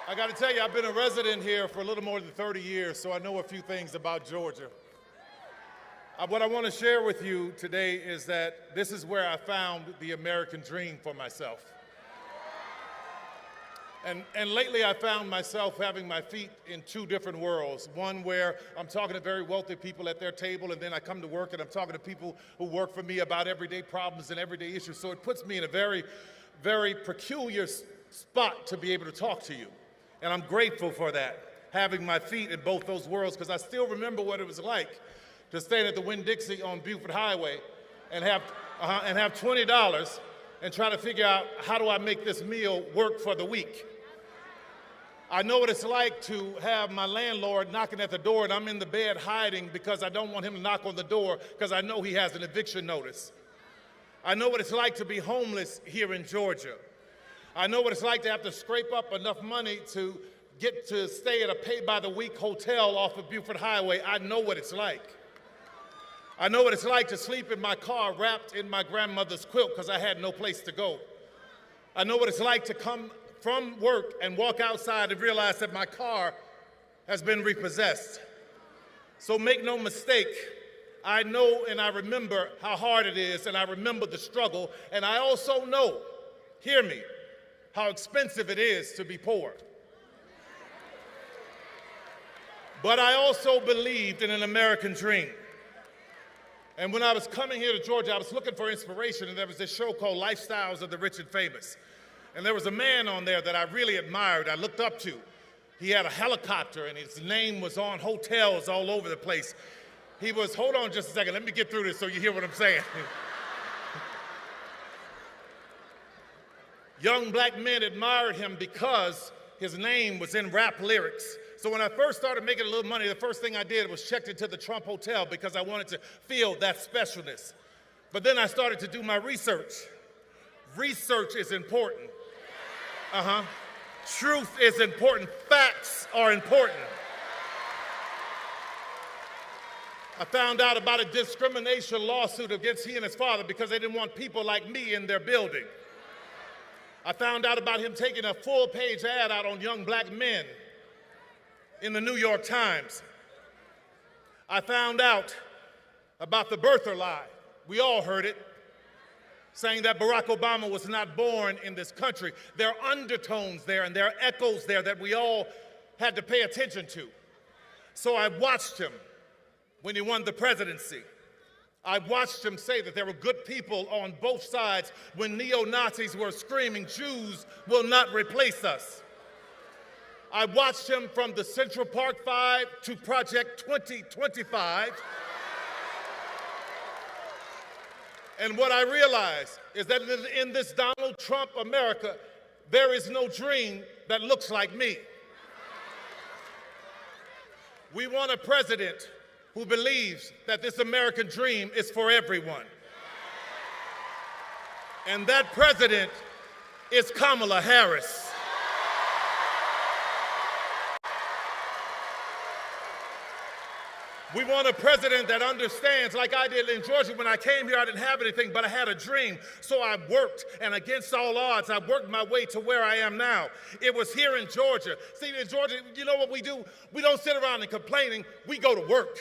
Speaker 8: I got to tell you, I've been a resident here for a little more than 30 years, so I know a few things about Georgia. What I want to share with you today is that this is where I found the American dream for myself. And lately I found myself having my feet in two different worlds. One where I'm talking to very wealthy people at their table, and then I come to work and I'm talking to people who work for me about everyday problems and everyday issues. So it puts me in a very, very peculiar spot to be able to talk to you. And I'm grateful for that, having my feet in both those worlds, because I still remember what it was like to stand at the Winn-Dixie on Buford Highway and have $20 and try to figure out, how do I make this meal work for the week? I know what it's like to have my landlord knocking at the door and I'm in the bed hiding because I don't want him to knock on the door because I know he has an eviction notice. I know what it's like to be homeless here in Georgia. I know what it's like to have to scrape up enough money to get to stay at a pay-by-the-week hotel off of Buford Highway. I know what it's like. I know what it's like to sleep in my car wrapped in my grandmother's quilt because I had no place to go. I know what it's like to come from work and walk outside and realize that my car has been repossessed. So make no mistake, I know and I remember how hard it is, and I remember the struggle, and I also know, hear me, how expensive it is to be poor. But I also believed in an American dream. And when I was coming here to Georgia, I was looking for inspiration, and there was this show called Lifestyles of the Rich and Famous. And there was a man on there that I really admired, I looked up to. He had a helicopter, and his name was on hotels all over the place. He was, hold on just a second, let me get through this so you hear what I'm saying. Young black men admired him because his name was in rap lyrics. So when I first started making a little money, the first thing I did was checked into the Trump Hotel because I wanted to feel that specialness. But then I started to do my research. Research is important. Truth is important. Facts are important. I found out about a discrimination lawsuit against he and his father because they didn't want people like me in their building. I found out about him taking a full-page ad out on young black men in the New York Times. I found out about the birther lie. We all heard it, saying that Barack Obama was not born in this country. There are undertones there and there are echoes there that we all had to pay attention to. So I watched him when he won the presidency. I watched him say that there were good people on both sides when neo-Nazis were screaming, "Jews will not replace us." I watched him from the Central Park 5 to Project 2025. And what I realized is that in this Donald Trump America, there is no dream that looks like me. We want a president who believes that this American dream is for everyone. And that president is Kamala Harris. We want a president that understands, like I did in Georgia. When I came here, I didn't have anything, but I had a dream. So I worked, and against all odds, I worked my way to where I am now. It was here in Georgia. See, in Georgia, you know what we do? We don't sit around and complaining. We go to work.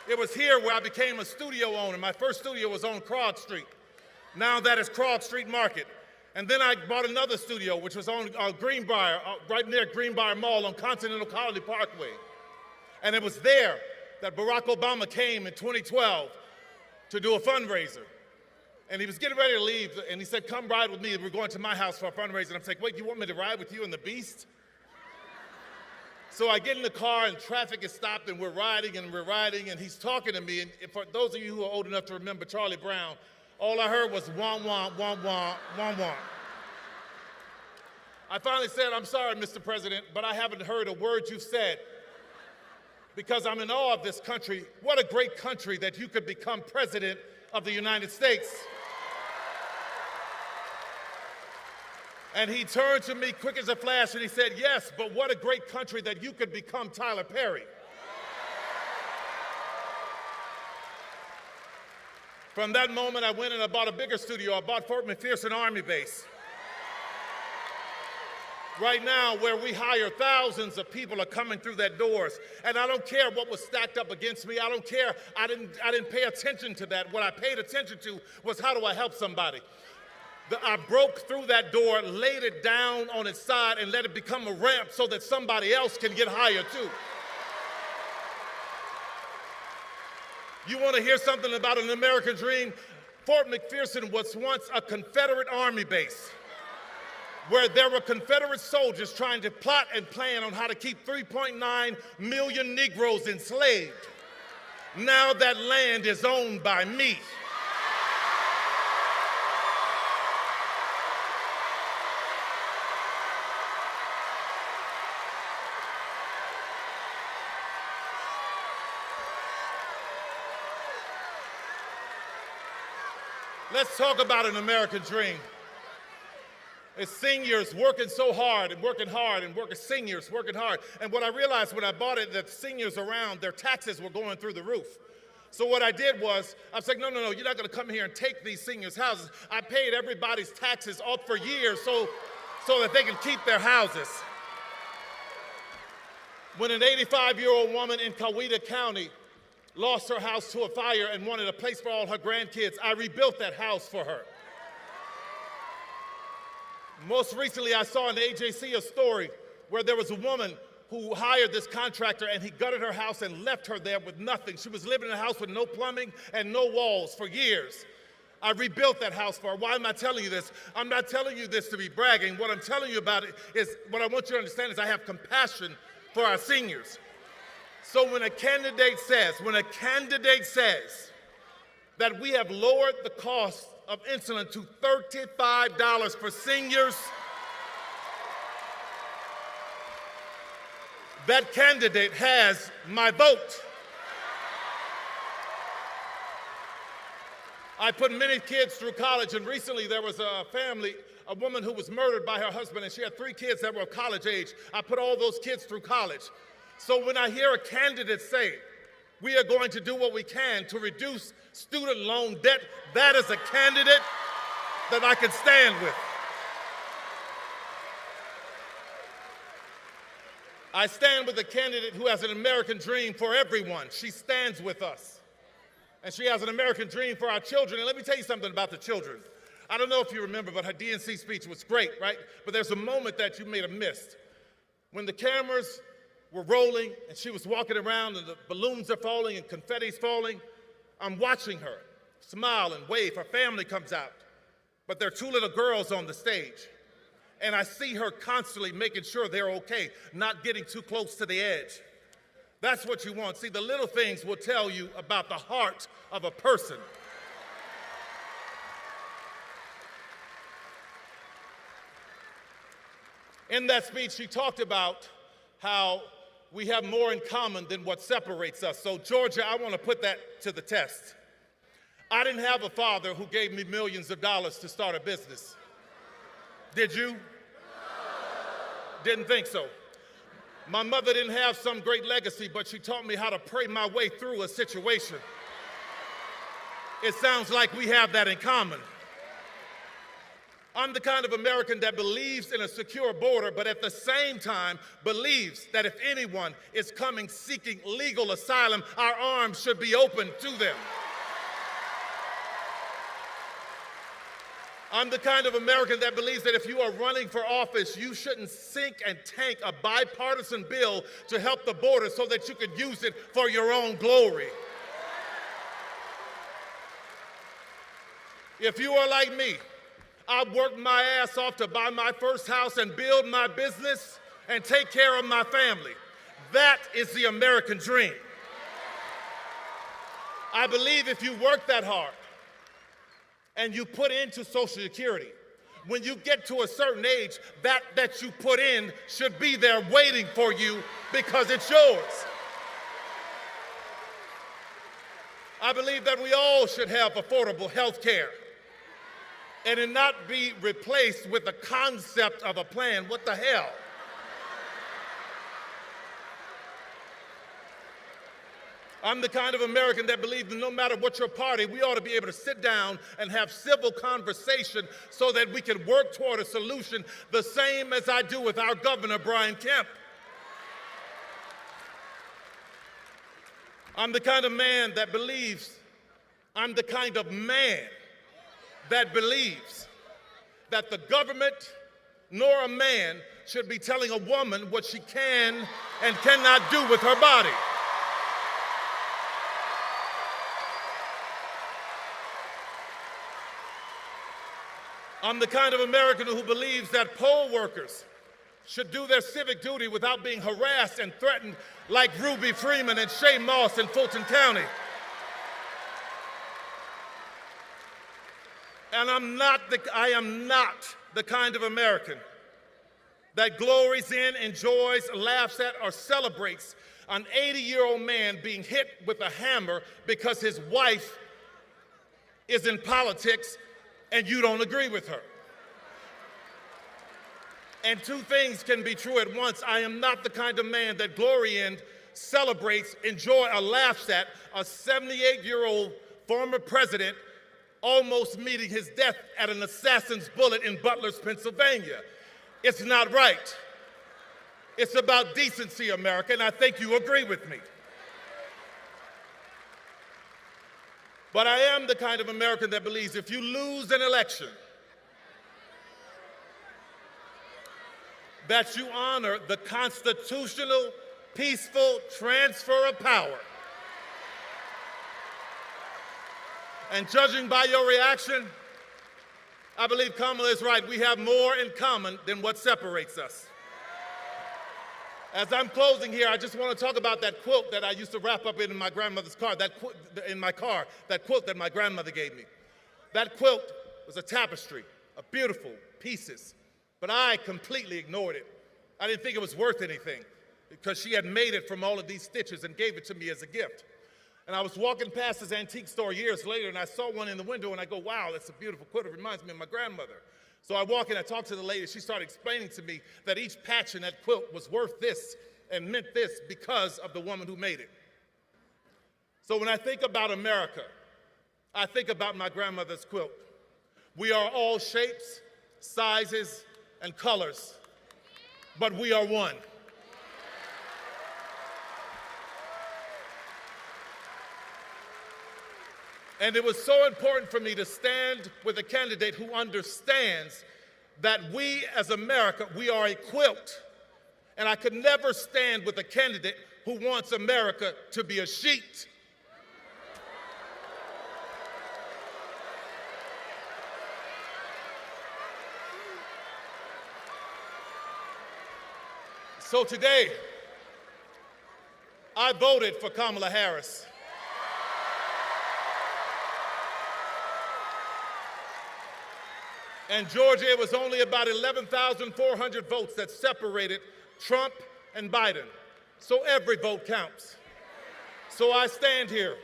Speaker 8: It was here where I became a studio owner. My first studio was on Krog Street. Now that is Krog Street Market. And then I bought another studio, which was on Greenbrier, right near Greenbrier Mall on Continental Colony Parkway. And it was there that Barack Obama came in 2012 to do a fundraiser. And he was getting ready to leave, and he said, "Come ride with me. We're going to my house for a fundraiser." And I'm saying, "Wait, you want me to ride with you in the Beast?" So I get in the car, and traffic is stopped, and we're riding, and he's talking to me. And for those of you who are old enough to remember Charlie Brown, all I heard was wah, wah, wah, wah, wah, wah. I finally said, "I'm sorry, Mr. President, but I haven't heard a word you've said, because I'm in awe of this country. What a great country that you could become president of the United States." And he turned to me quick as a flash and he said, "Yes, but what a great country that you could become Tyler Perry." From that moment, I went and I bought a bigger studio. I bought Fort McPherson Army Base. Right now, where we hire thousands of people are coming through that doors. And I don't care what was stacked up against me. I don't care. I didn't pay attention to that. What I paid attention to was, how do I help somebody? I broke through that door, laid it down on its side, and let it become a ramp so that somebody else can get higher too. You want to hear something about an American dream? Fort McPherson was once a Confederate Army base where there were Confederate soldiers trying to plot and plan on how to keep 3.9 million Negroes enslaved. Now that land is owned by me. Let's talk about an American dream. It's seniors working so hard and working hard and seniors working hard. And what I realized when I bought it, that seniors around, their taxes were going through the roof. So what I did was, I was like, no, you're not gonna come here and take these seniors' houses. I paid everybody's taxes off for years so that they can keep their houses. When an 85-year-old woman in Coweta County lost her house to a fire and wanted a place for all her grandkids, I rebuilt that house for her. Most recently, I saw in AJC a story where there was a woman who hired this contractor and he gutted her house and left her there with nothing. She was living in a house with no plumbing and no walls for years. I rebuilt that house for her. Why am I telling you this? I'm not telling you this to be bragging. What I'm telling you about it is, what I want you to understand is I have compassion for our seniors. So when a candidate says that we have lowered the cost of insulin to $35 for seniors, that candidate has my vote. I put many kids through college, and recently there was a woman who was murdered by her husband, and she had 3 kids that were of college age. I put all those kids through college. So when I hear a candidate say, we are going to do what we can to reduce student loan debt, that is a candidate that I can stand with. I stand with a candidate who has an American dream for everyone. She stands with us. And she has an American dream for our children. And let me tell you something about the children. I don't know if you remember, but her DNC speech was great, right? But there's a moment that you may have missed. When the cameras were rolling and she was walking around and the balloons are falling and confetti's falling, I'm watching her smile and wave. Her family comes out, but there are 2 little girls on the stage. And I see her constantly making sure they're okay, not getting too close to the edge. That's what you want. See, the little things will tell you about the heart of a person. In that speech, she talked about how we have more in common than what separates us. So, Georgia, I want to put that to the test. I didn't have a father who gave me millions of dollars to start a business. Did you? No. Didn't think so. My mother didn't have some great legacy, but she taught me how to pray my way through a situation. It sounds like we have that in common. I'm the kind of American that believes in a secure border, but at the same time believes that if anyone is coming seeking legal asylum, our arms should be open to them. I'm the kind of American that believes that if you are running for office, you shouldn't sink and tank a bipartisan bill to help the border so that you could use it for your own glory. If you are like me, I worked my ass off to buy my first house and build my business and take care of my family. That is the American dream. I believe if you work that hard and you put into Social Security, when you get to a certain age, that you put in should be there waiting for you because it's yours. I believe that we all should have affordable health care and it not be replaced with the concept of a plan. What the hell? I'm the kind of American that believes that no matter what your party, we ought to be able to sit down and have civil conversation so that we can work toward a solution, the same as I do with our governor, Brian Kemp. I'm the kind of man that believes, I'm the kind of man that believes that the government nor a man should be telling a woman what she can and cannot do with her body. I'm the kind of American who believes that poll workers should do their civic duty without being harassed and threatened like Ruby Freeman and Shay Moss in Fulton County. And I am not the kind of American that glories in, enjoys, laughs at, or celebrates an 80-year-old man being hit with a hammer because his wife is in politics and you don't agree with her. And two things can be true at once. I am not the kind of man that glory in, celebrates, enjoy, or laughs at a 78-year-old former president almost meeting his death at an assassin's bullet in Butler's, Pennsylvania. It's not right. It's about decency, America, and I think you agree with me. But I am the kind of American that believes if you lose an election, that you honor the constitutional, peaceful transfer of power. And judging by your reaction, I believe Kamala is right. We have more in common than what separates us. As I'm closing here, I just want to talk about that quilt that I used to wrap up in my grandmother's car, that quilt that my grandmother gave me. That quilt was a tapestry of beautiful pieces, but I completely ignored it. I didn't think it was worth anything because she had made it from all of these stitches and gave it to me as a gift. And I was walking past this antique store years later, and I saw one in the window, and I go, wow, that's a beautiful quilt. It reminds me of my grandmother. So I walk in, I talk to the lady. She started explaining to me that each patch in that quilt was worth this and meant this because of the woman who made it. So when I think about America, I think about my grandmother's quilt. We are all shapes, sizes, and colors, but we are one. And it was so important for me to stand with a candidate who understands that we as America, we are a quilt. And I could never stand with a candidate who wants America to be a sheet. So today, I voted for Kamala Harris. And Georgia, it was only about 11,400 votes that separated Trump and Biden. So every vote counts. So I stand here,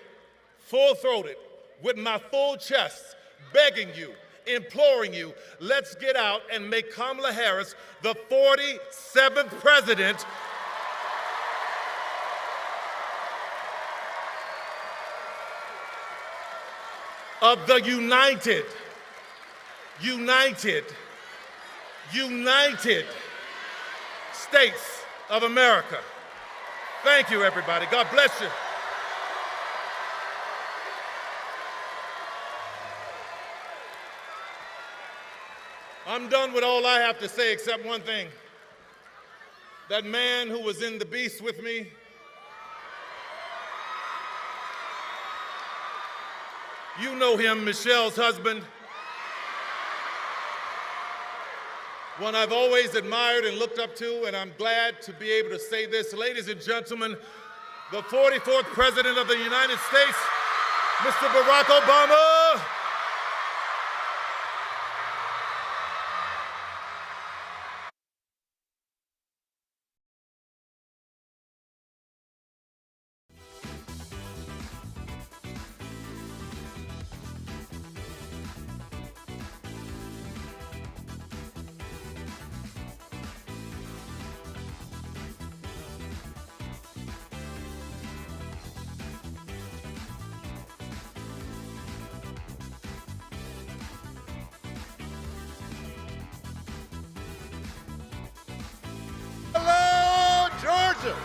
Speaker 8: full-throated, with my full chest, begging you, imploring you, let's get out and make Kamala Harris the 47th president of the United States of America. Thank you, everybody. God bless you. I'm done with all I have to say except one thing. That man who was in the beast with me, you know him, Michelle's husband. One I've always admired and looked up to, and I'm glad to be able to say this. Ladies and gentlemen, the 44th President of the United States, Mr. Barack Obama.
Speaker 1: Hello, Georgia.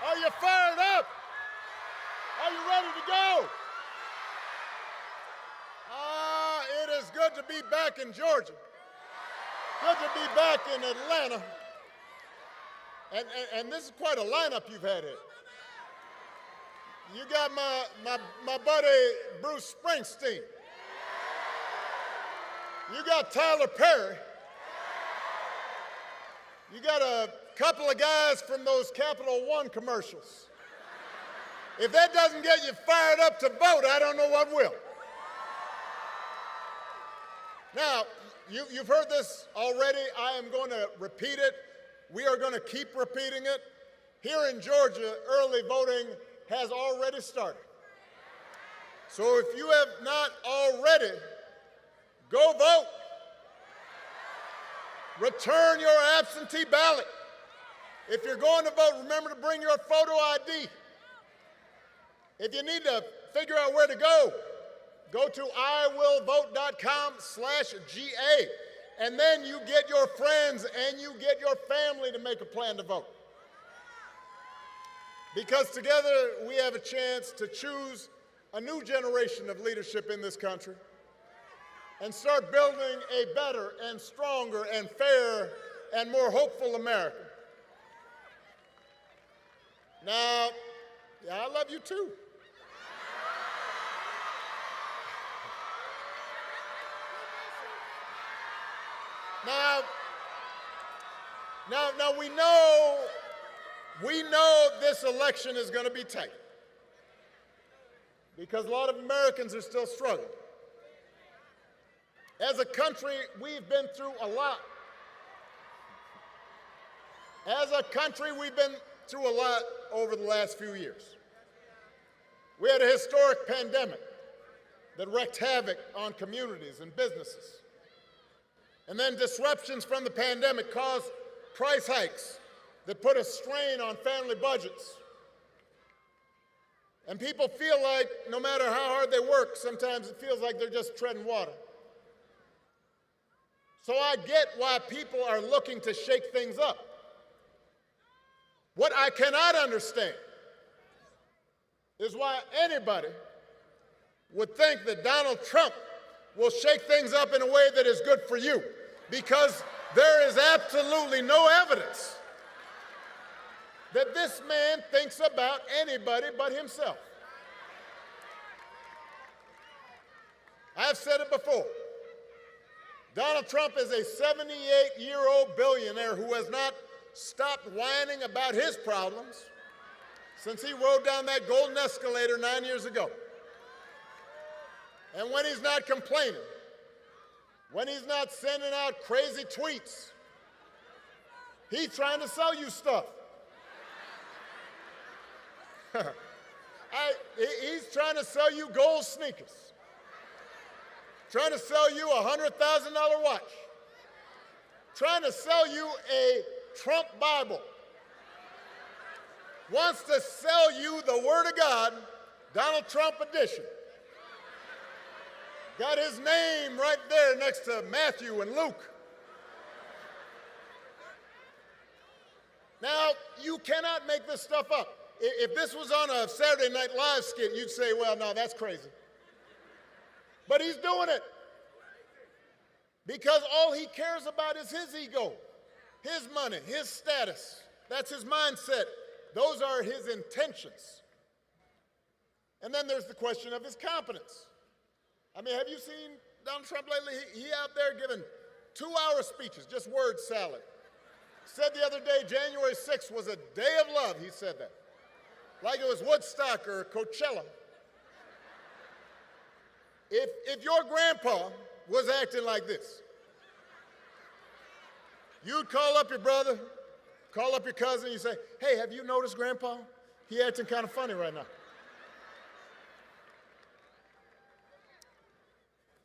Speaker 1: Are you fired up? Are you ready to go? good to be back in Georgia. Good to be back in Atlanta. And this is quite a lineup you've had here. You got my buddy Bruce Springsteen. You got Tyler Perry. You got a couple of guys from those Capital One commercials. If that doesn't get you fired up to vote, I don't know what will. Now, you've heard this already. I am going to repeat it. We are going to keep repeating it. Here in Georgia, early voting has already started. So if you have not already, go vote. Return your absentee ballot. If you're going to vote, remember to bring your photo ID. If you need to figure out where to go to iwillvote.com/GA, and then you get your friends and you get your family to make a plan to vote. Because together we have a chance to choose a new generation of leadership in this country and start building a better and stronger and fairer and more hopeful America. Now, I love you too. Now we know this election is going to be tight because a lot of Americans are still struggling. As a country, we've been through a lot. As a country, we've been through a lot over the last few years. We had a historic pandemic that wreaked havoc on communities and businesses. And then disruptions from the pandemic caused price hikes that put a strain on family budgets. And people feel like no matter how hard they work, sometimes it feels like they're just treading water. So I get why people are looking to shake things up. What I cannot understand is why anybody would think that Donald Trump will shake things up in a way that is good for you, because there is absolutely no evidence that this man thinks about anybody but himself. I've said it before. Donald Trump is a 78-year-old billionaire who has not stopped whining about his problems since he rode down that golden escalator 9 years ago. And when he's not complaining, when he's not sending out crazy tweets, he's trying to sell you stuff. He's trying to sell you gold sneakers, trying to sell you a $100,000 watch, trying to sell you a Trump Bible, wants to sell you the Word of God, Donald Trump edition. Got his name right there next to Matthew and Luke. Now, you cannot make this stuff up. If this was on a Saturday Night Live skit, you'd say, well, no, that's crazy. But he's doing it because all he cares about is his ego, his money, his status. That's his mindset. Those are his intentions. And then there's the question of his competence. I mean, have you seen Donald Trump lately? He out there giving 2-hour speeches, just word salad. Said the other day, January 6th was a day of love, he said that. Like it was Woodstock or Coachella. If your grandpa was acting like this, you'd call up your brother, call up your cousin, you say, hey, have you noticed Grandpa? He acting kind of funny right now.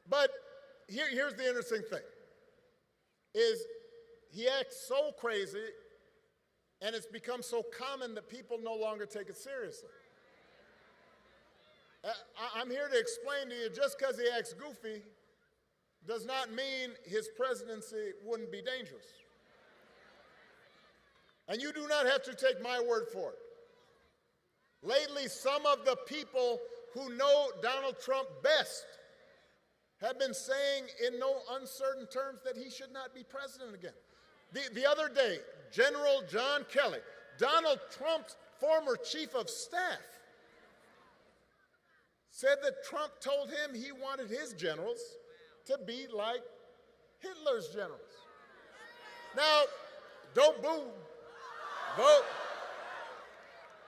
Speaker 1: But here's the interesting thing, is he acts so crazy and it's become so common that people no longer take it seriously. I'm here to explain to you, just because he acts goofy does not mean his presidency wouldn't be dangerous. And you do not have to take my word for it. Lately, some of the people who know Donald Trump best have been saying in no uncertain terms that he should not be president again. The other day, General John Kelly, Donald Trump's former chief of staff, said that Trump told him he wanted his generals to be like Hitler's generals. Now, don't boo, vote.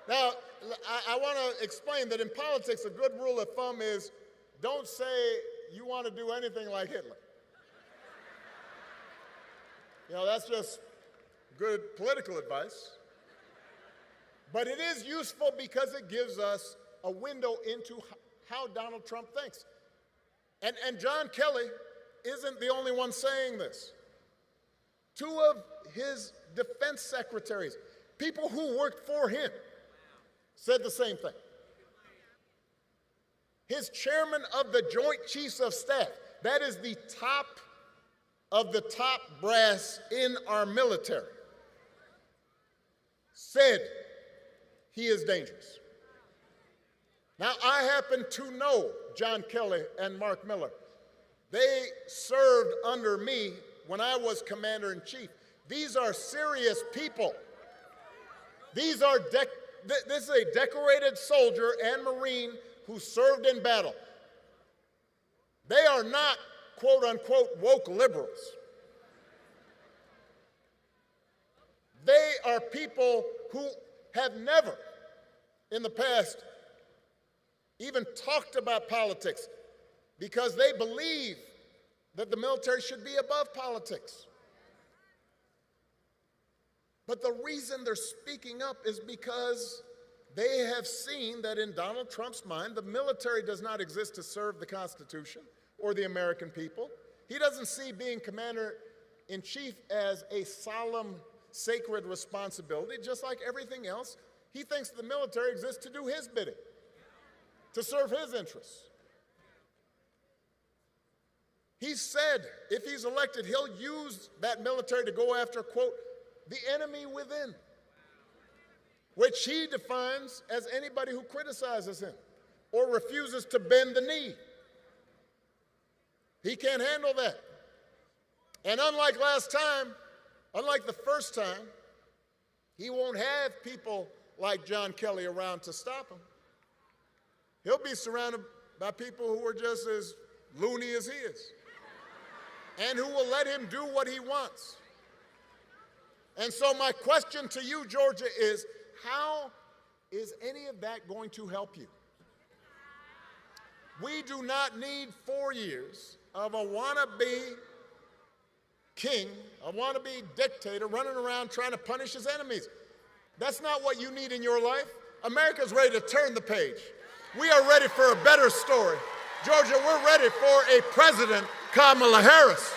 Speaker 1: Now, I want to explain that in politics, a good rule of thumb is don't say you want to do anything like Hitler. You know, that's just good political advice. But it is useful because it gives us a window into how Donald Trump thinks. And John Kelly isn't the only one saying this. Two of his defense secretaries, people who worked for him, said the same thing. His chairman of the Joint Chiefs of Staff, that is the top of the top brass in our military, said he is dangerous. Now, I happen to know John Kelly and Mark Miller. They served under me when I was commander-in-chief. These are serious people. This is a decorated soldier and Marine who served in battle. They are not, quote-unquote, woke liberals. They are people who have never, in the past, even talked about politics because they believe that the military should be above politics. But the reason they're speaking up is because they have seen that in Donald Trump's mind, the military does not exist to serve the Constitution or the American people. He doesn't see being commander-in-chief as a solemn, sacred responsibility, just like everything else. He thinks the military exists to do his bidding, to serve his interests. He said if he's elected, he'll use that military to go after, quote, the enemy within, which he defines as anybody who criticizes him or refuses to bend the knee. He can't handle that. And unlike last time, unlike the first time, he won't have people like John Kelly around to stop him. He'll be surrounded by people who are just as loony as he is and who will let him do what he wants. And so my question to you, Georgia, is how is any of that going to help you? We do not need 4 years of a wannabe king, a wannabe dictator running around trying to punish his enemies. That's not what you need in your life. America's ready to turn the page. We are ready for a better story. Georgia, we're ready for a President Kamala Harris.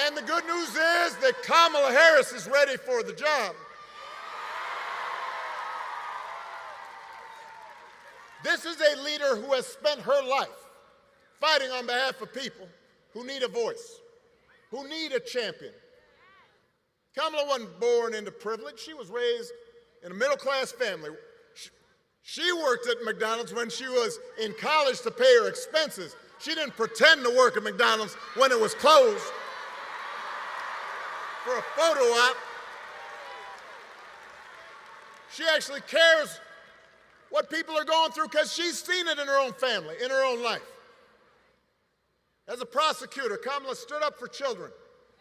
Speaker 1: And the good news is that Kamala Harris is ready for the job. This is a leader who has spent her life fighting on behalf of people who need a voice, who need a champion. Kamala wasn't born into privilege. She was raised in a middle-class family. She worked at McDonald's when she was in college to pay her expenses. She didn't pretend to work at McDonald's when it was closed for a photo op. She actually cares what people are going through because she's seen it in her own family, in her own life. As a prosecutor, Kamala stood up for children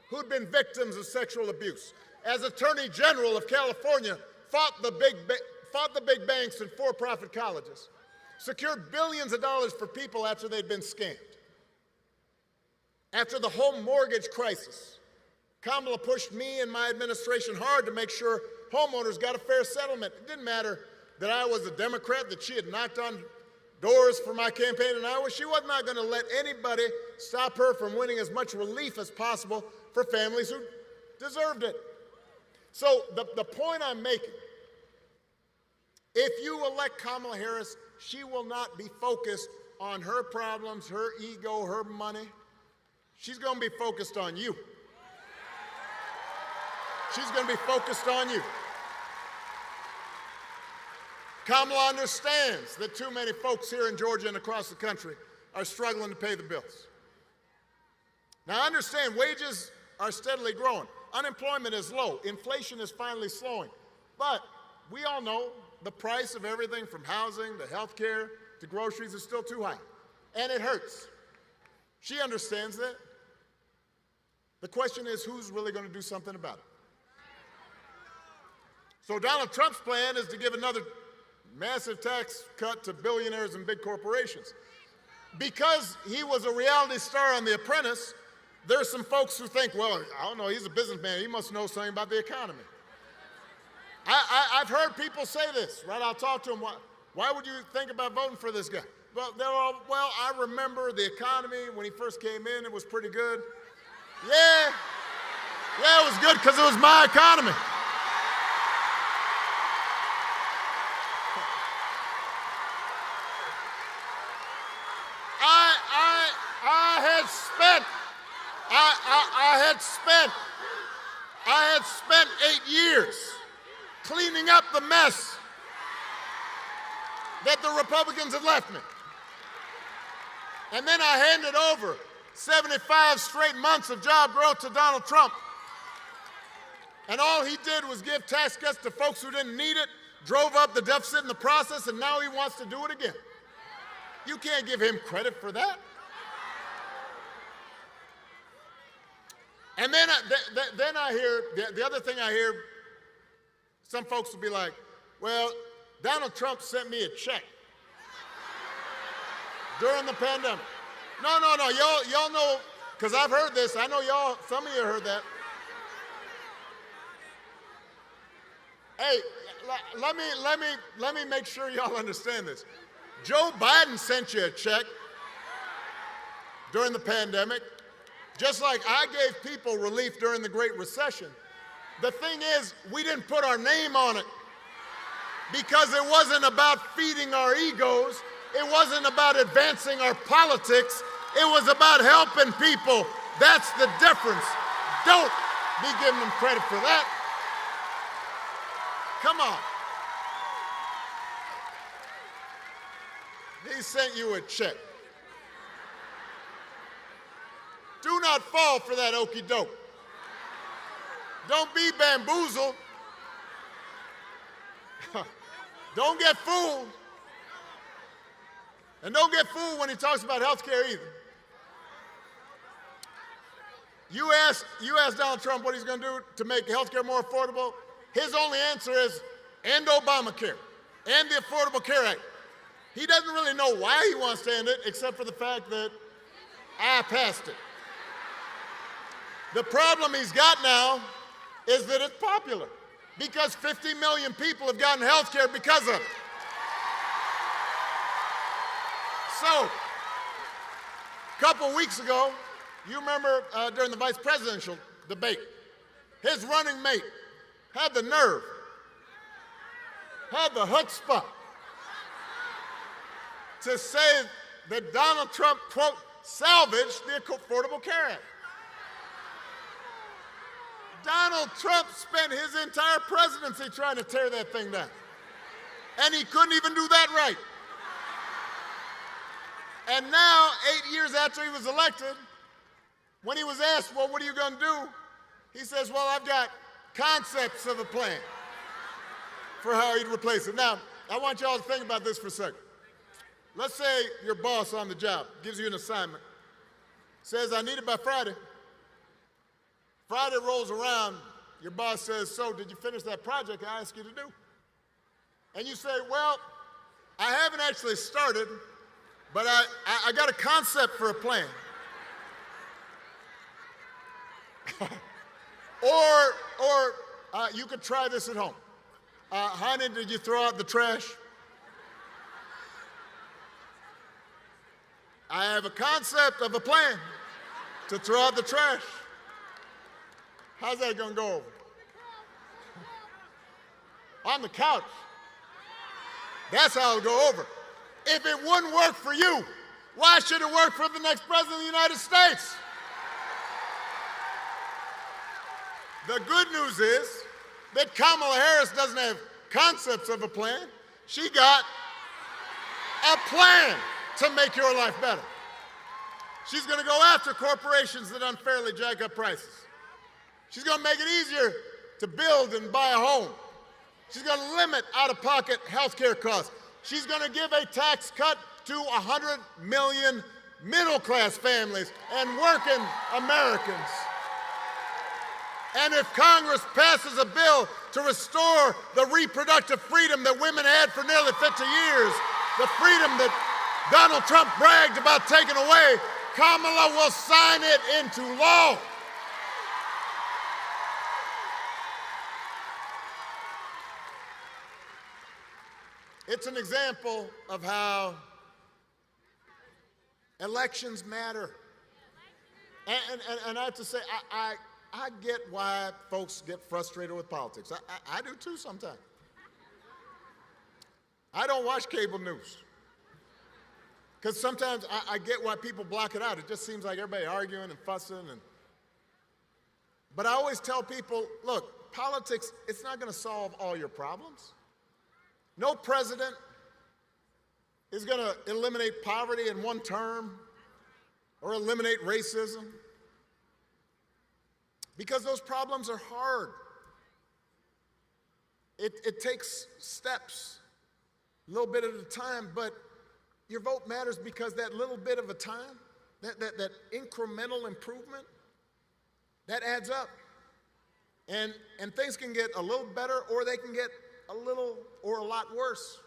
Speaker 1: who'd been victims of sexual abuse. As Attorney General of California, fought the big banks and for-profit colleges, secured billions of dollars for people after they'd been scammed. After the home mortgage crisis, Kamala pushed me and my administration hard to make sure homeowners got a fair settlement. It didn't matter that I was a Democrat, that she had knocked on doors for my campaign in Iowa. She was not going to let anybody stop her from winning as much relief as possible for families who deserved it. So the point I'm making, if you elect Kamala Harris, she will not be focused on her problems, her ego, her money. She's going to be focused on you. She's going to be focused on you. Kamala understands that too many folks here in Georgia and across the country are struggling to pay the bills. Now, understand, wages are steadily growing. Unemployment is low. Inflation is finally slowing. But we all know the price of everything from housing to health care to groceries is still too high. And it hurts. She understands that. The question is, who's really going to do something about it? So Donald Trump's plan is to give another massive tax cut to billionaires and big corporations. Because he was a reality star on The Apprentice, there's some folks who think, well, I don't know, he's a businessman, he must know something about the economy. I've heard people say this, right? I'll talk to them, why would you think about voting for this guy? Well, I remember the economy when he first came in, it was pretty good. Yeah, it was good because it was my economy. I had spent 8 years cleaning up the mess that the Republicans had left me. And then I handed over 75 straight months of job growth to Donald Trump. And all he did was give tax cuts to folks who didn't need it, drove up the deficit in the process, and now he wants to do it again. You can't give him credit for that. And then I hear, the other thing I hear, some folks will be like, well, Donald Trump sent me a check during the pandemic. No, y'all know, because I've heard this, I know y'all, some of you heard that. Hey, let me make sure y'all understand this. Joe Biden sent you a check during the pandemic, just like I gave people relief during the Great Recession. The thing is, we didn't put our name on it because it wasn't about feeding our egos. It wasn't about advancing our politics. It was about helping people. That's the difference. Don't be giving them credit for that. Come on. He sent you a check. Do not fall for that okie doke. Don't be bamboozled. Don't get fooled. And don't get fooled when he talks about health care either. You ask Donald Trump what he's going to do to make health care more affordable. His only answer is end Obamacare, end the Affordable Care Act. He doesn't really know why he wants to end it, except for the fact that I passed it. The problem he's got now is that it's popular, because 50 million people have gotten health care because of it. So, a couple weeks ago, you remember during the vice presidential debate, his running mate had the nerve, had the chutzpah to say that Donald Trump, quote, salvaged the Affordable Care Act. Donald Trump spent his entire presidency trying to tear that thing down. And he couldn't even do that right. And now, 8 years after he was elected, when he was asked, well, what are you going to do? He says, well, I've got concepts of a plan for how he'd replace it. Now, I want you all to think about this for a second. Let's say your boss on the job gives you an assignment, says, I need it by Friday. Friday rolls around, your boss says, so did you finish that project I asked you to do? And you say, well, I haven't actually started, but I got a concept for a plan. Or you could try this at home. Honey, did you throw out the trash? I have a concept of a plan to throw out the trash. How's that going to go over? On the couch. That's how it'll go over. If it wouldn't work for you, why should it work for the next president of the United States? The good news is that Kamala Harris doesn't have concepts of a plan. She got a plan to make your life better. She's going to go after corporations that unfairly jack up prices. She's going to make it easier to build and buy a home. She's going to limit out-of-pocket health care costs. She's going to give a tax cut to 100 million middle-class families and working Americans. And if Congress passes a bill to restore the reproductive freedom that women had for nearly 50 years, the freedom that Donald Trump bragged about taking away, Kamala will sign it into law. It's an example of how elections matter. And I have to say, I get why folks get frustrated with politics. I do too sometimes. I don't watch cable news. Because sometimes I get why people block it out. It just seems like everybody arguing and fussing. But I always tell people, look, politics, it's not going to solve all your problems. No president is going to eliminate poverty in one term or eliminate racism, because those problems are hard. It takes steps, a little bit at a time, but your vote matters because that little bit of a time, that incremental improvement, that adds up. And things can get a little better, or they can get a little or a lot worse.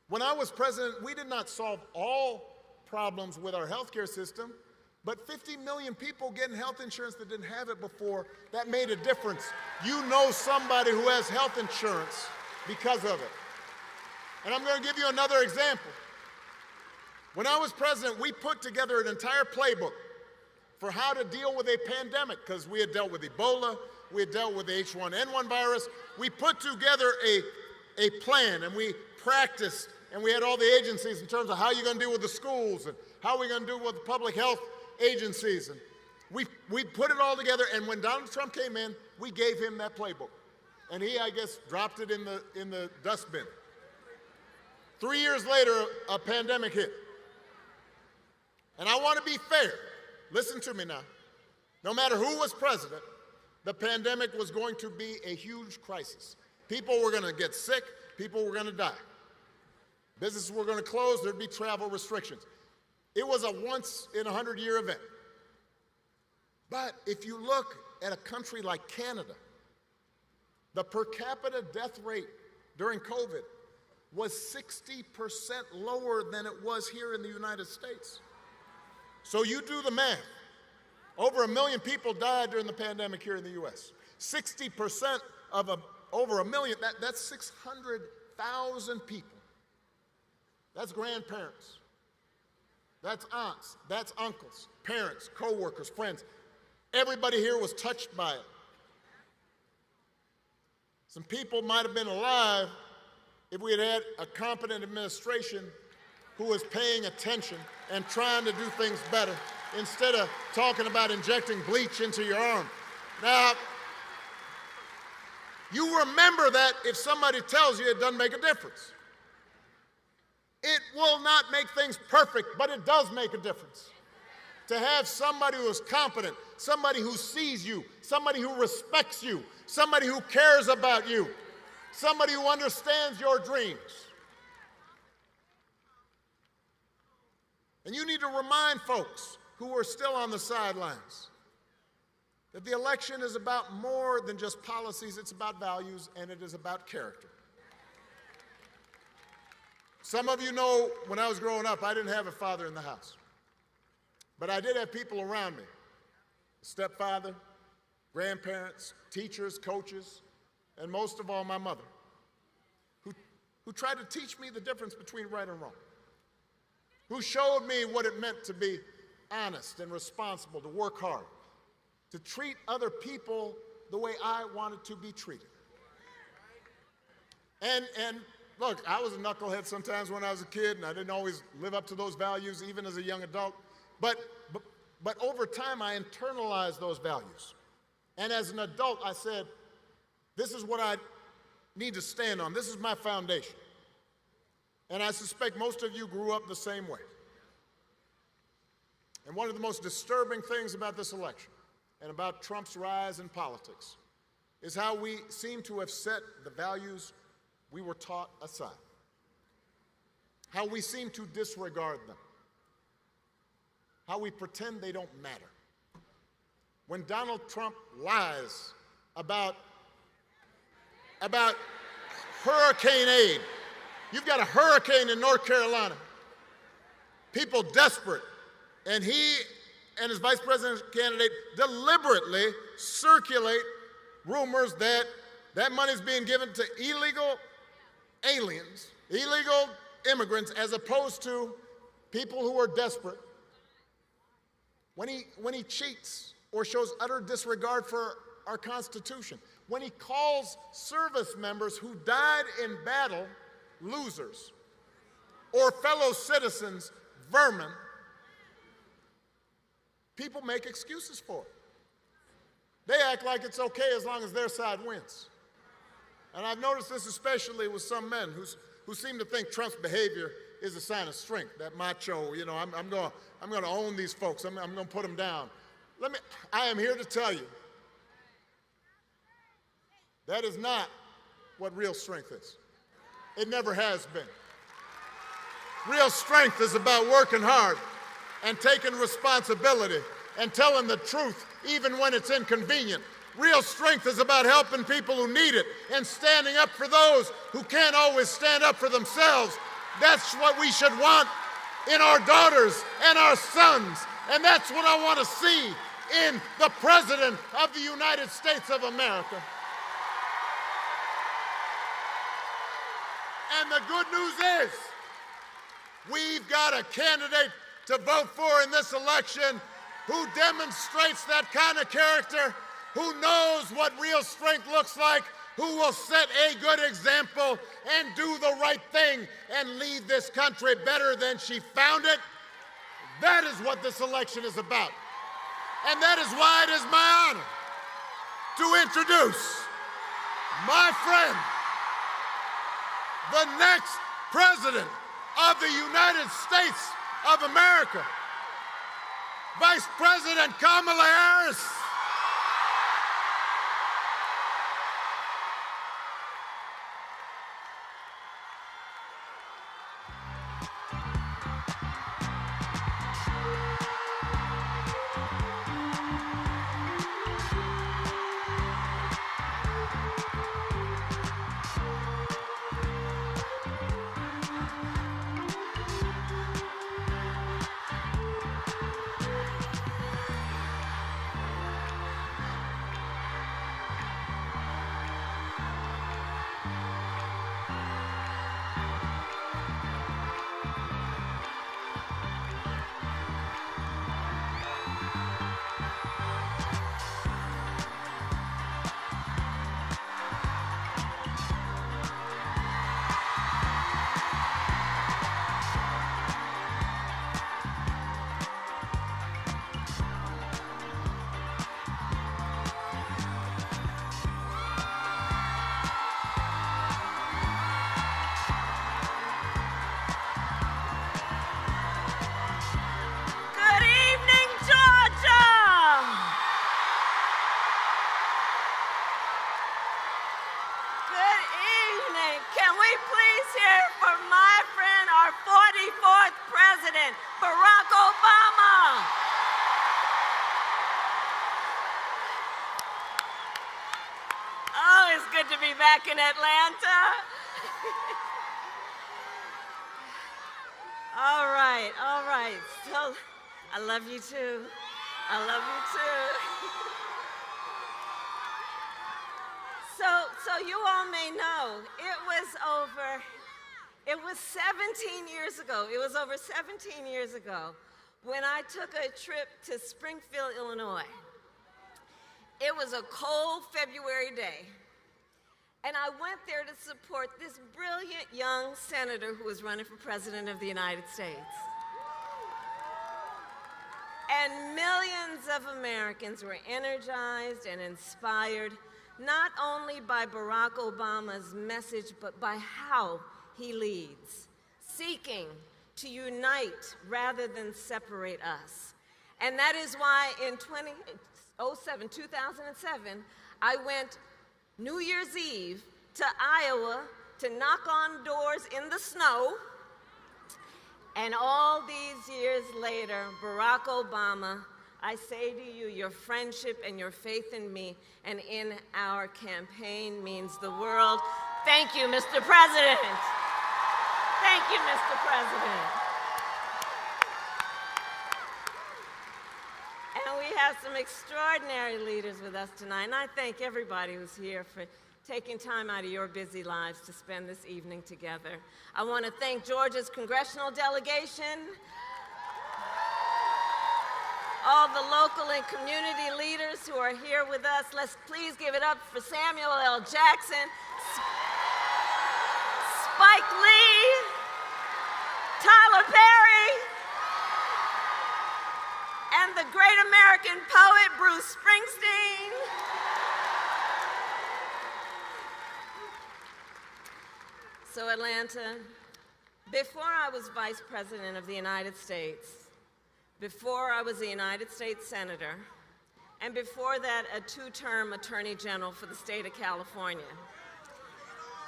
Speaker 1: When I was president, we did not solve all problems with our healthcare system, but 50 million people getting health insurance that didn't have it before, that made a difference. You know somebody who has health insurance because of it. And I'm going to give you another example. When I was president, we put together an entire playbook for how to deal with a pandemic, because we had dealt with Ebola, we had dealt with the H1N1 virus. We put together a plan, and we practiced, and we had all the agencies in terms of how you're going to deal with the schools and how we're going to deal with the public health agencies. And we put it all together, and when Donald Trump came in, we gave him that playbook. And he, I guess, dropped it in the dustbin. 3 years later, a pandemic hit. And I want to be fair. Listen to me now. No matter who was president, the pandemic was going to be a huge crisis. People were going to get sick. People were going to die. Businesses were going to close. There'd be travel restrictions. It was a once-in-a-100-year event. But if you look at a country like Canada, the per capita death rate during COVID was 60% lower than it was here in the United States. So you do the math. Over 1 million people died during the pandemic here in the U.S. 60% of over 1 million, that's 600,000 people. That's grandparents. That's aunts. That's uncles, parents, co-workers, friends. Everybody here was touched by it. Some people might have been alive if we had had a competent administration who was paying attention and trying to do things better instead of talking about injecting bleach into your arm. Now, you remember that if somebody tells you it doesn't make a difference. It will not make things perfect, but it does make a difference. To have somebody who is competent, somebody who sees you, somebody who respects you, somebody who cares about you, somebody who understands your dreams. And you need to remind folks who are still on the sidelines that the election is about more than just policies. It's about values, and it is about character. Some of you know when I was growing up, I didn't have a father in the house. But I did have people around me, a stepfather, grandparents, teachers, coaches, and most of all, my mother, who tried to teach me the difference between right and wrong, who showed me what it meant to be honest and responsible, to work hard, to treat other people the way I wanted to be treated. And look, I was a knucklehead sometimes when I was a kid, and I didn't always live up to those values, even as a young adult. But over time, I internalized those values. And as an adult, I said, this is what I need to stand on. This is my foundation. And I suspect most of you grew up the same way. And one of the most disturbing things about this election and about Trump's rise in politics is how we seem to have set the values we were taught aside, how we seem to disregard them, how we pretend they don't matter. When Donald Trump lies about hurricane aid, you've got a hurricane in North Carolina, people desperate, and he and his vice presidential candidate deliberately circulate rumors that that money is being given to illegal aliens, illegal immigrants, as opposed to people who are desperate. When he cheats or shows utter disregard for our Constitution, when he calls service members who died in battle losers, or fellow citizens vermin, people make excuses for it. They act like it's okay as long as their side wins. And I've noticed this especially with some men who seem to think Trump's behavior is a sign of strength, that macho, you know, I'm going to own these folks, I'm going to put them down. I am here to tell you, that is not what real strength is. It never has been. Real strength is about working hard and taking responsibility and telling the truth even when it's inconvenient. Real strength is about helping people who need it and standing up for those who can't always stand up for themselves. That's what we should want in our daughters and our sons. And that's what I want to see in the President of the United States of America. And the good news is, we've got a candidate to vote for in this election who demonstrates that kind of character, who knows what real strength looks like, who will set a good example and do the right thing and leave this country better than she found it. That is what this election is about. And that is why it is my honor to introduce my friend, the next President of the United States of America, Vice President Kamala Harris.
Speaker 3: Barack Obama. Oh, it's good to be back in Atlanta. All right. So, I love you too. I love you too. So you all may know, it was 17 years ago. It was over 17 years ago when I took a trip to Springfield, Illinois. It was a cold February day, and I went there to support this brilliant young senator who was running for President of the United States. And millions of Americans were energized and inspired, not only by Barack Obama's message, but by how he leads. seeking to unite rather than separate us. And that is why in 2007, I went New Year's Eve to Iowa to knock on doors in the snow. And all these years later, Barack Obama, I say to you, your friendship and your faith in me and in our campaign means the world. Thank you, Mr. President. Thank you, Mr. President. And we have some extraordinary leaders with us tonight, and I thank everybody who's here for taking time out of your busy lives to spend this evening together. I want to thank Georgia's congressional delegation, all the local and community leaders who are here with us. Let's please give it up for Samuel L. Jackson, Spike Lee, Tyler Perry, and the great American poet, Bruce Springsteen. So Atlanta, before I was Vice President of the United States, before I was a United States Senator, and before that a two-term Attorney General for the state of California,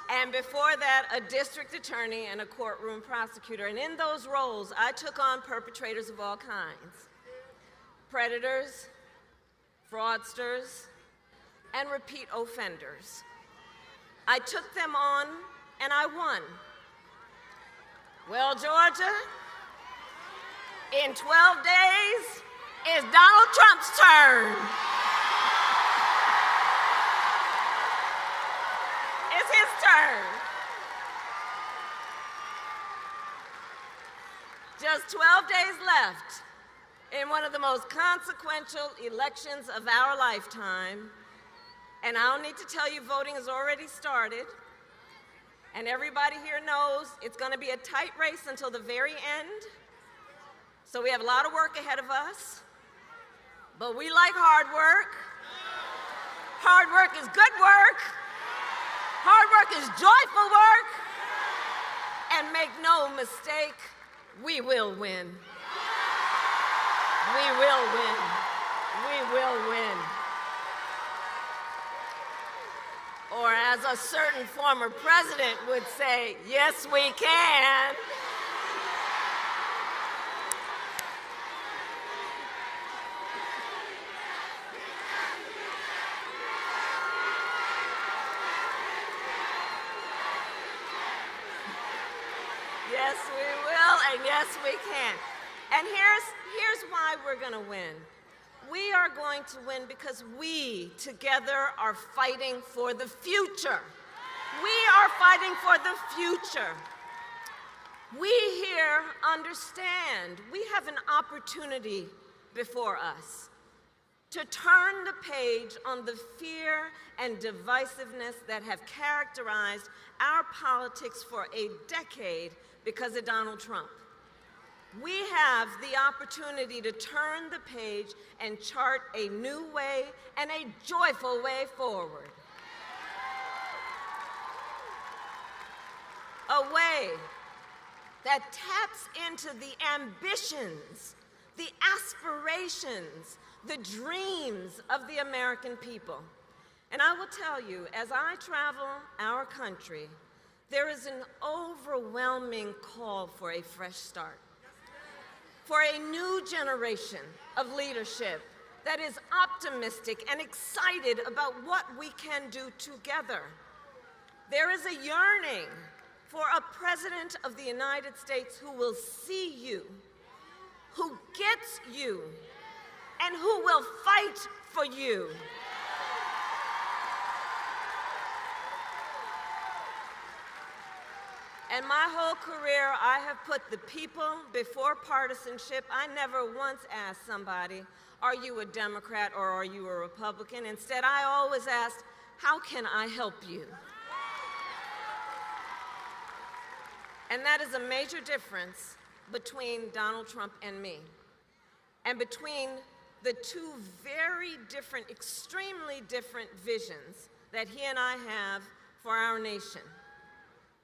Speaker 3: and before that a district attorney and a courtroom prosecutor. And in those roles, I took on perpetrators of all kinds: predators, fraudsters, and repeat offenders. I took them on and I won. Well, Georgia, in 12 days, it's Donald Trump's turn. It's his turn. Just 12 days left in one of the most consequential elections of our lifetime. And I don't need to tell you, voting has already started. And everybody here knows it's going to be a tight race until the very end. So we have a lot of work ahead of us. But we like hard work. Hard work is good work. Hard work is joyful work. And make no mistake, we will win. We will win. We will win. Or as a certain former president would say, yes, we can. Yes, we will, and yes, we can. And here's why we're going to win. We are going to win because we together are fighting for the future. We are fighting for the future. We here understand we have an opportunity before us to turn the page on the fear and divisiveness that have characterized our politics for a decade because of Donald Trump. We have the opportunity to turn the page and chart a new way and a joyful way forward. A way that taps into the ambitions, the aspirations, the dreams of the American people. And I will tell you, as I travel our country, there is an overwhelming call for a fresh start, for a new generation of leadership that is optimistic and excited about what we can do together. There is a yearning for a president of the United States who will see you, who gets you, and who will fight for you. In my whole career, I have put the people before partisanship. I never once asked somebody, are you a Democrat or are you a Republican? Instead, I always asked, how can I help you? And that is a major difference between Donald Trump and me, and between the two very different, extremely different visions that he and I have for our nation.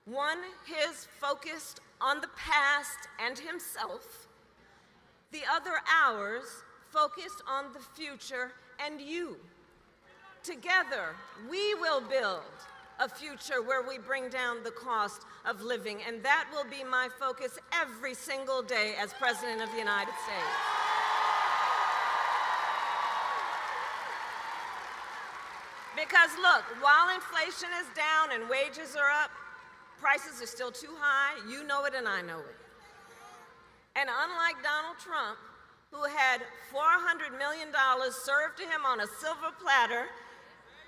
Speaker 3: One, his focused on the past and himself. The other hours focused on the future and you. Together, we will build a future where we bring down the cost of living, and that will be my focus every single day as President of the United States. Because look, while inflation is down and wages are up, prices are still too high. You know it and I know it. And unlike Donald Trump, who had $400 million served to him on a silver platter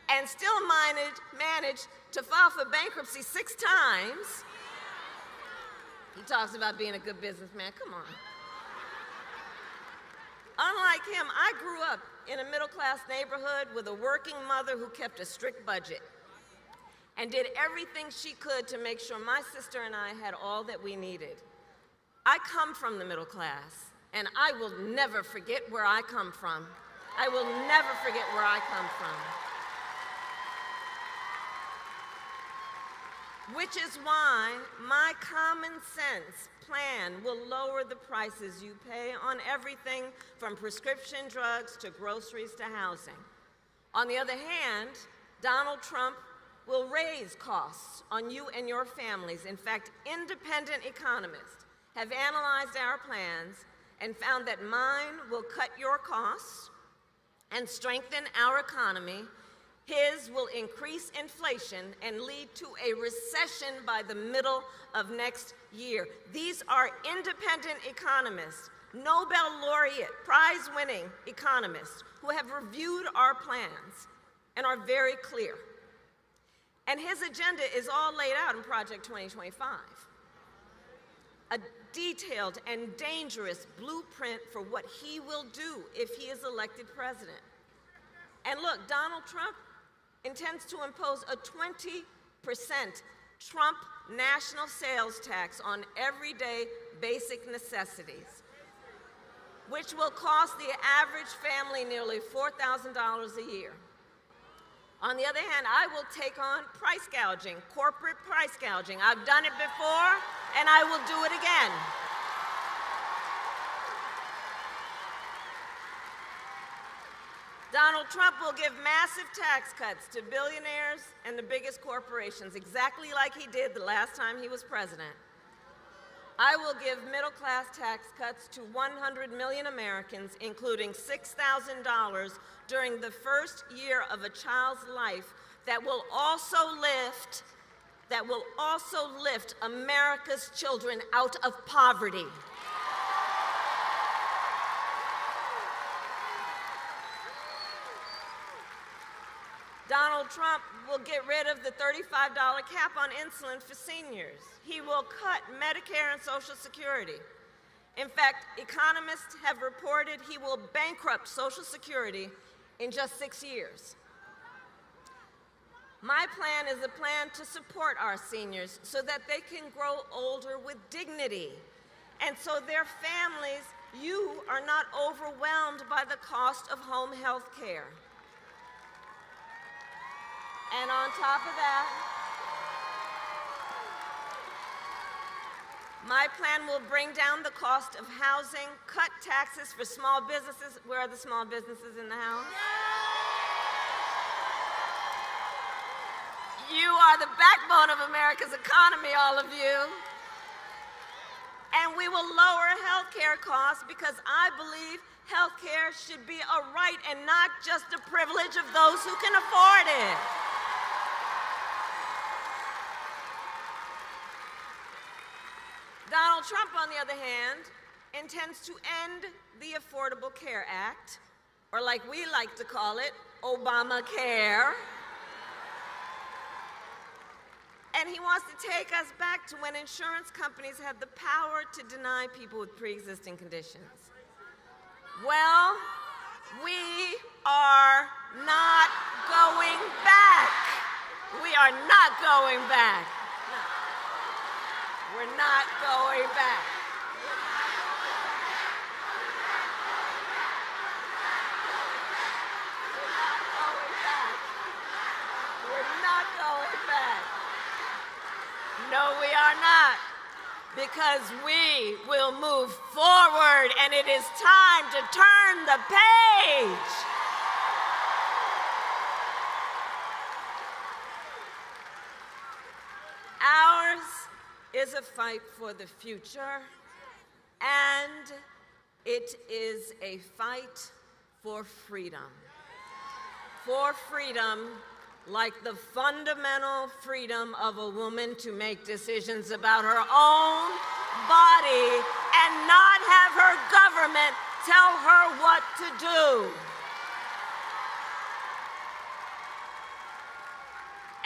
Speaker 3: and still managed to file for bankruptcy 6 times, he talks about being a good businessman. Come on. Unlike him, I grew up in a middle-class neighborhood with a working mother who kept a strict budget and did everything she could to make sure my sister and I had all that we needed. I come from the middle class, and I will never forget where I come from. I will never forget where I come from. Which is why my common sense plan will lower the prices you pay on everything from prescription drugs to groceries to housing. On the other hand, Donald Trump will raise costs on you and your families. In fact, independent economists have analyzed our plans and found that mine will cut your costs and strengthen our economy. His will increase inflation and lead to a recession by the middle of next year. These are independent economists, Nobel laureate, prize-winning economists who have reviewed our plans and are very clear. And his agenda is all laid out in Project 2025. A detailed and dangerous blueprint for what he will do if he is elected president. And look, Donald Trump intends to impose a 20% Trump national sales tax on everyday basic necessities, which will cost the average family nearly $4,000 a year. On the other hand, I will take on price gouging, corporate price gouging. I've done it before, and I will do it again. Donald Trump will give massive tax cuts to billionaires and the biggest corporations, exactly like he did the last time he was president. I will give middle-class tax cuts to 100 million Americans, including $6,000 during the first year of a child's life, that will also lift America's children out of poverty. Donald Trump will get rid of the $35 cap on insulin for seniors. He will cut Medicare and Social Security. In fact, economists have reported he will bankrupt Social Security in just 6 years. My plan is a plan to support our seniors so that they can grow older with dignity, and so their families, you are not overwhelmed by the cost of home health care. And on top of that, my plan will bring down the cost of housing, cut taxes for small businesses. Where are the small businesses in the House? You are the backbone of America's economy, all of you. And we will lower health care costs because I believe health care should be a right and not just a privilege of those who can afford it. Donald Trump, on the other hand, intends to end the Affordable Care Act, or like we like to call it, Obamacare. And he wants to take us back to when insurance companies had the power to deny people with pre-existing conditions. Well, we are not going back. We are not going back. We're not going back. We're not going back. No, we are not. because we will move forward, and it is time to turn the page. Ours is a fight for the future, and it is a fight for freedom. For freedom, like the fundamental freedom of a woman to make decisions about her own body and not have her government tell her what to do.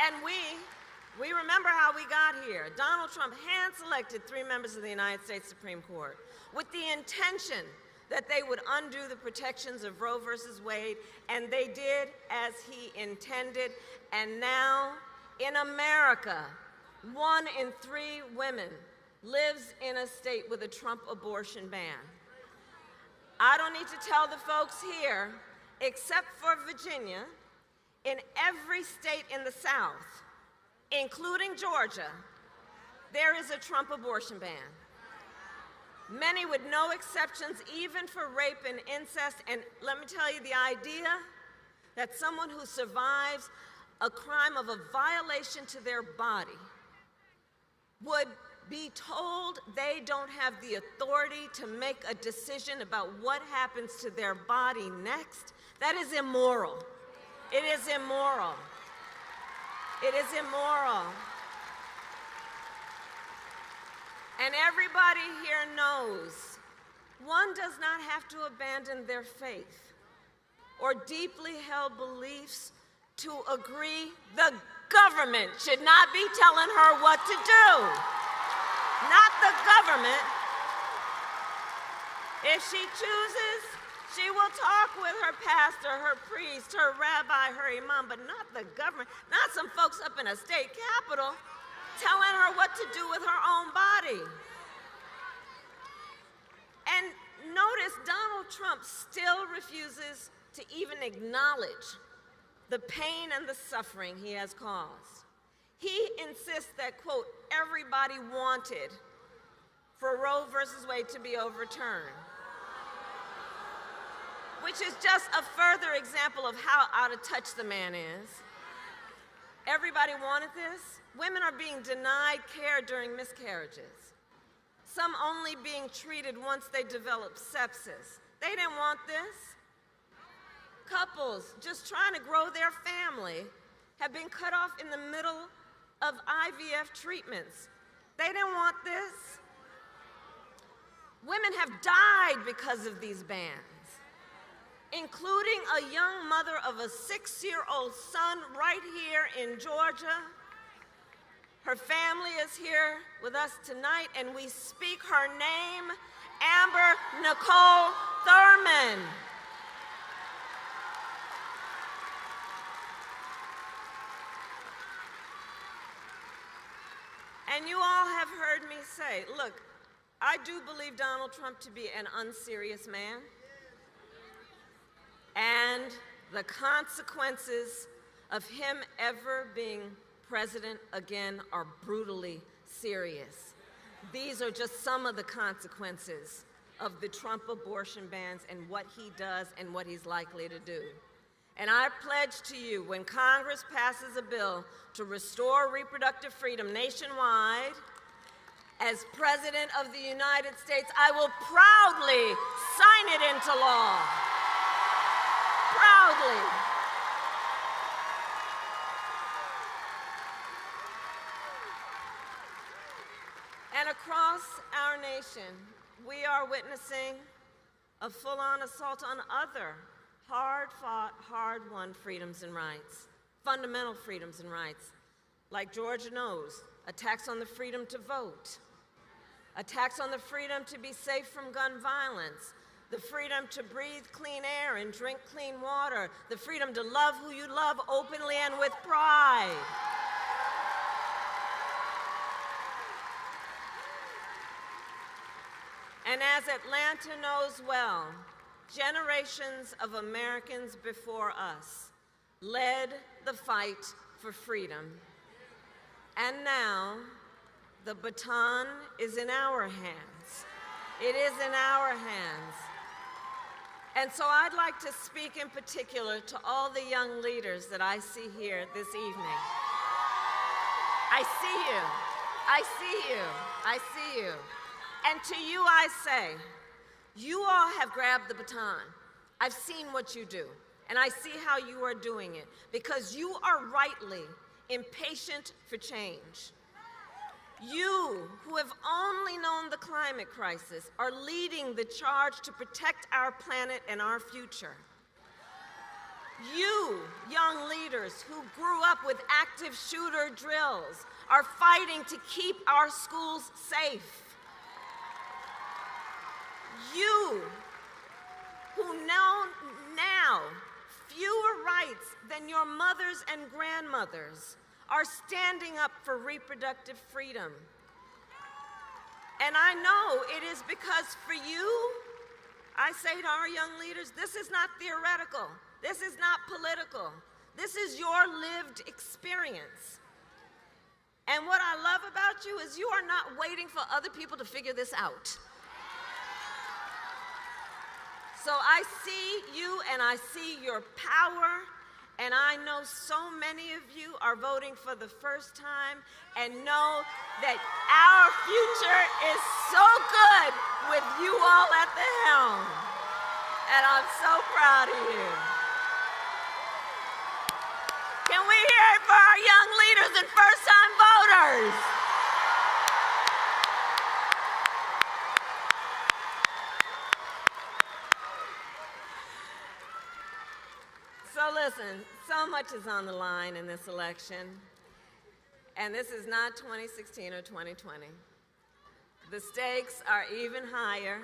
Speaker 3: And we remember how we got here. Donald Trump hand-selected 3 members of the United States Supreme Court with the intention that they would undo the protections of Roe versus Wade, and they did as he intended. And now, in America, 1 in 3 women lives in a state with a Trump abortion ban. I don't need to tell the folks here, except for Virginia, in every state in the South, including Georgia, there is a Trump abortion ban. Many with no exceptions, even for rape and incest. And let me tell you, the idea that someone who survives a crime of a violation to their body would be told they don't have the authority to make a decision about what happens to their body next, that is immoral. It is immoral. It is immoral. And everybody here knows one does not have to abandon their faith or deeply held beliefs to agree the government should not be telling her what to do. Not the government. If she chooses, she will talk with her pastor, her priest, her rabbi, her imam, but not the government, not some folks up in a state capitol telling her what to do with her own body. And notice Donald Trump still refuses to even acknowledge the pain and the suffering he has caused. He insists that, quote, everybody wanted for Roe versus Wade to be overturned, which is just a further example of how out of touch the man is. Everybody wanted this. Women are being denied care during miscarriages. Some only being treated once they develop sepsis. They didn't want this. Couples just trying to grow their family have been cut off in the middle of IVF treatments. They didn't want this. Women have died because of these bans, including a young mother of a 6-year-old son right here in Georgia. Her family is here with us tonight, and we speak her name, Amber Nicole Thurman. And you all have heard me say, look, I do believe Donald Trump to be an unserious man. And the consequences of him ever being president again are brutally serious. These are just some of the consequences of the Trump abortion bans and what he does and what he's likely to do. And I pledge to you, when Congress passes a bill to restore reproductive freedom nationwide, as President of the United States, I will proudly sign it into law. Proudly. And across our nation, we are witnessing a full-on assault on other hard-fought, hard-won freedoms and rights, fundamental freedoms and rights, like Georgia knows, attacks on the freedom to vote, attacks on the freedom to be safe from gun violence, the freedom to breathe clean air and drink clean water, the freedom to love who you love openly and with pride. And as Atlanta knows well, generations of Americans before us led the fight for freedom. And now, The baton is in our hands. It is in our hands. And so I'd like to speak in particular to all the young leaders that I see here this evening. I see you. I see you. I see you. And to you I say, you all have grabbed the baton. I've seen what you do, and I see how you are doing it, because you are rightly impatient for change. You, who have only known the climate crisis, are leading the charge to protect our planet and our future. You, young leaders who grew up with active shooter drills, are fighting to keep our schools safe. You, who know now fewer rights than your mothers and grandmothers, are standing up for reproductive freedom. And I know it is because for you, I say to our young leaders, this is not theoretical. This is not political. This is your lived experience. And what I love about you is you are not waiting for other people to figure this out. So I see you and I see your power, and I know so many of you are voting for the first time and know that our future is so good with you all at the helm. And I'm so proud of you. Can we hear it for our young leaders and first-time voters? So listen, so much is on the line in this election, and this is not 2016 or 2020. The stakes are even higher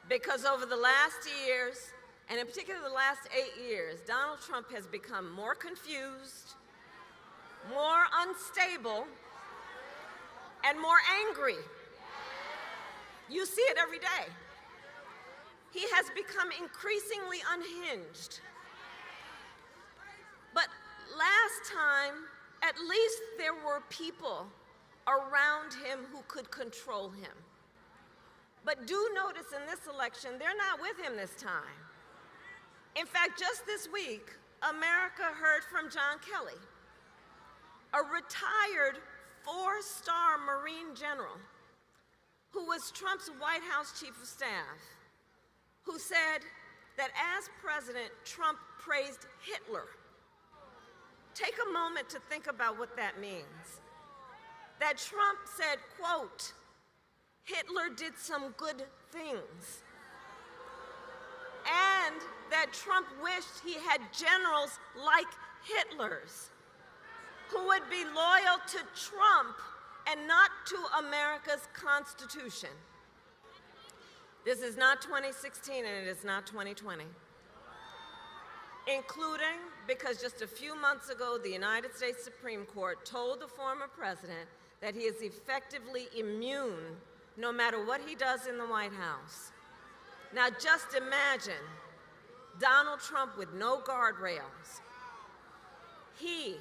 Speaker 3: because over the last years, and in particular the last 8 years, Donald Trump has become more confused, more unstable, and more angry. You see it every day. He has become increasingly unhinged. But last time, at least there were people around him who could control him. But do notice in this election, they're not with him this time. In fact, just this week, America heard from John Kelly, a retired 4-star Marine general who was Trump's White House chief of staff, who said that as president, Trump praised Hitler. Take a moment to think about what that means. That Trump said, quote, Hitler did some good things. And that Trump wished he had generals like Hitler's, who would be loyal to Trump and not to America's Constitution. This is not 2016 and it is not 2020. Including because just a few months ago, the United States Supreme Court told the former president that he is effectively immune no matter what he does in the White House. Now just imagine Donald Trump with no guardrails. He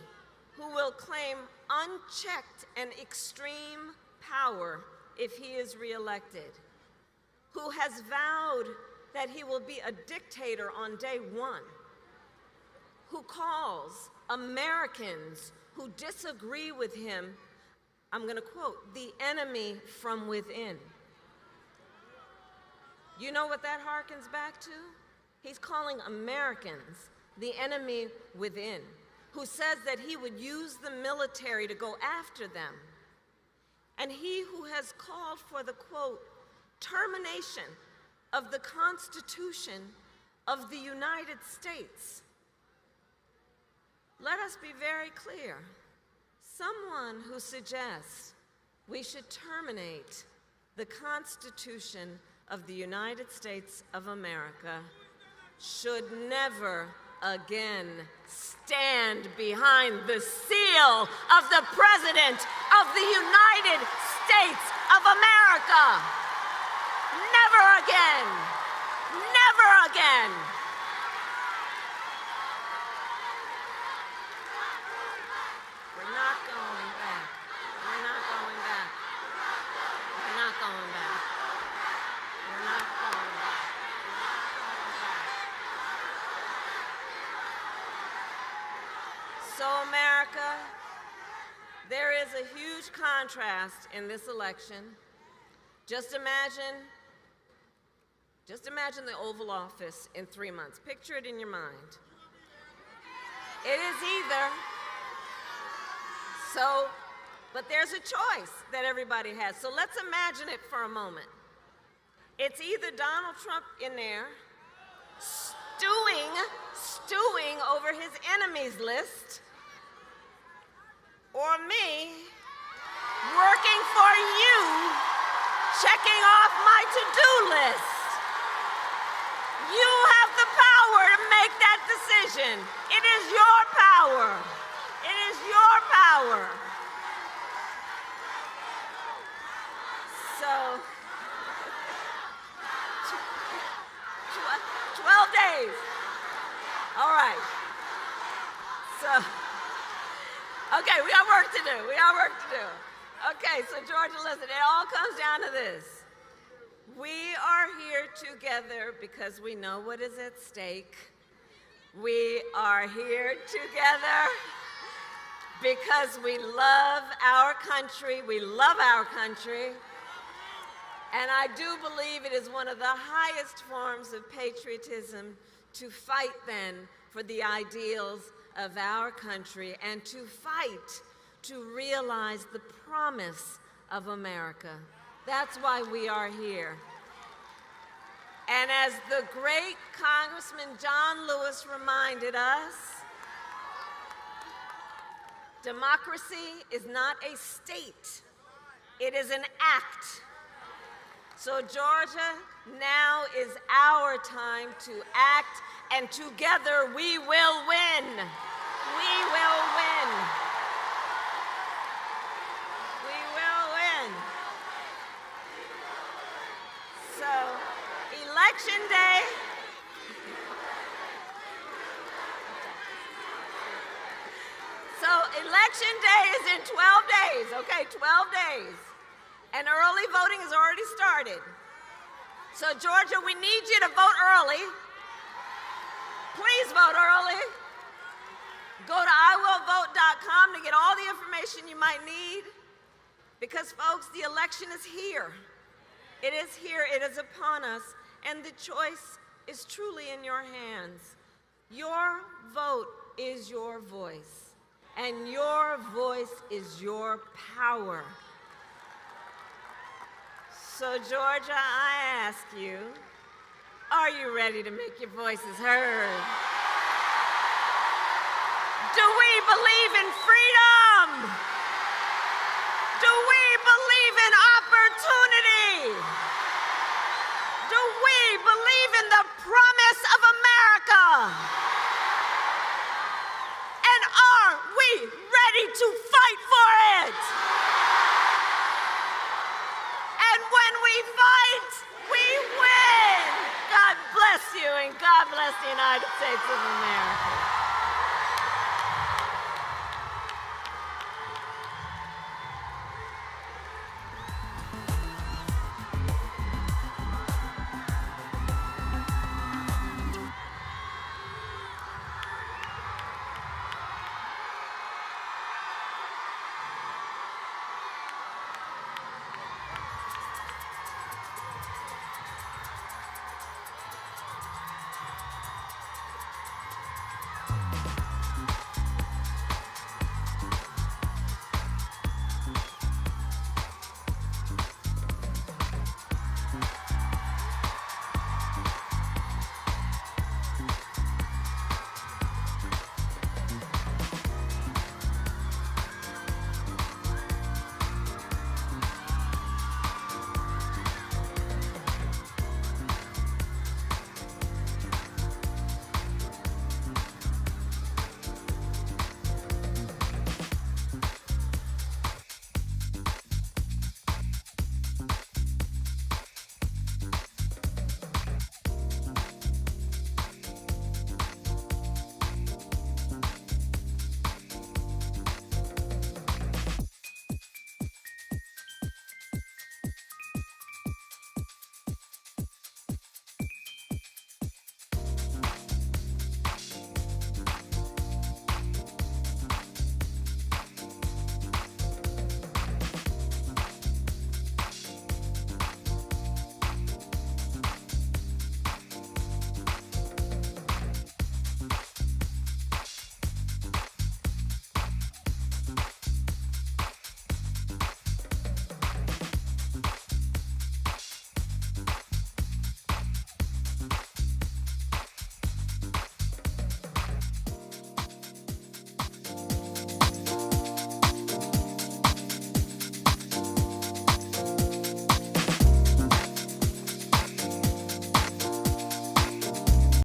Speaker 3: who will claim unchecked and extreme power if he is reelected, who has vowed that he will be a dictator on day one, who calls Americans who disagree with him, I'm going to quote, the enemy from within. You know what that harkens back to? He's calling Americans the enemy within, who says that he would use the military to go after them. And he who has called for the, quote, termination of the Constitution of the United States. Let us be very clear. Someone who suggests we should terminate the Constitution of the United States of America should never again stand behind the seal of the President of the United States of America. Never again. Never again. We're not going back. We're not going back. So, America, there is a huge contrast in this election. Just imagine the Oval Office in 3 months. Picture it in your mind. It is either, but there's a choice that everybody has. So let's imagine it for a moment. It's either Donald Trump in there, stewing over his enemies list, or me, working for you, checking off my to-do list. You have the power to make that decision. It is your power. It is your power. So, 12 days. All right. So, okay, we got work to do. Okay, so Georgia, listen, it all comes down to this. We are here together because we know what is at stake. We are here together because we love our country. We love our country. And I do believe it is one of the highest forms of patriotism to fight then for the ideals of our country and to fight to realize the promise of America. That's why we are here. And as the great Congressman John Lewis reminded us, democracy is not a state, it is an act. So Georgia, now is our time to act, and together we will win. We will win. We will win. So, Election Day. So, Election Day is in 12 days, okay? 12 days. And early voting has already started. So, Georgia, we need you to vote early. Please vote early. Go to iwillvote.com to get all the information you might need. Because, folks, the election is here. It is here. It is upon us. And the choice is truly in your hands. Your vote is your voice. And your voice is your power. So, Georgia, I ask you, are you ready to make your voices heard? Do we believe in freedom? Do we believe in opportunity? Do we believe in the promise of America? And are we ready to fight for it? And when we fight, we win. God bless you, and God bless the United States of America.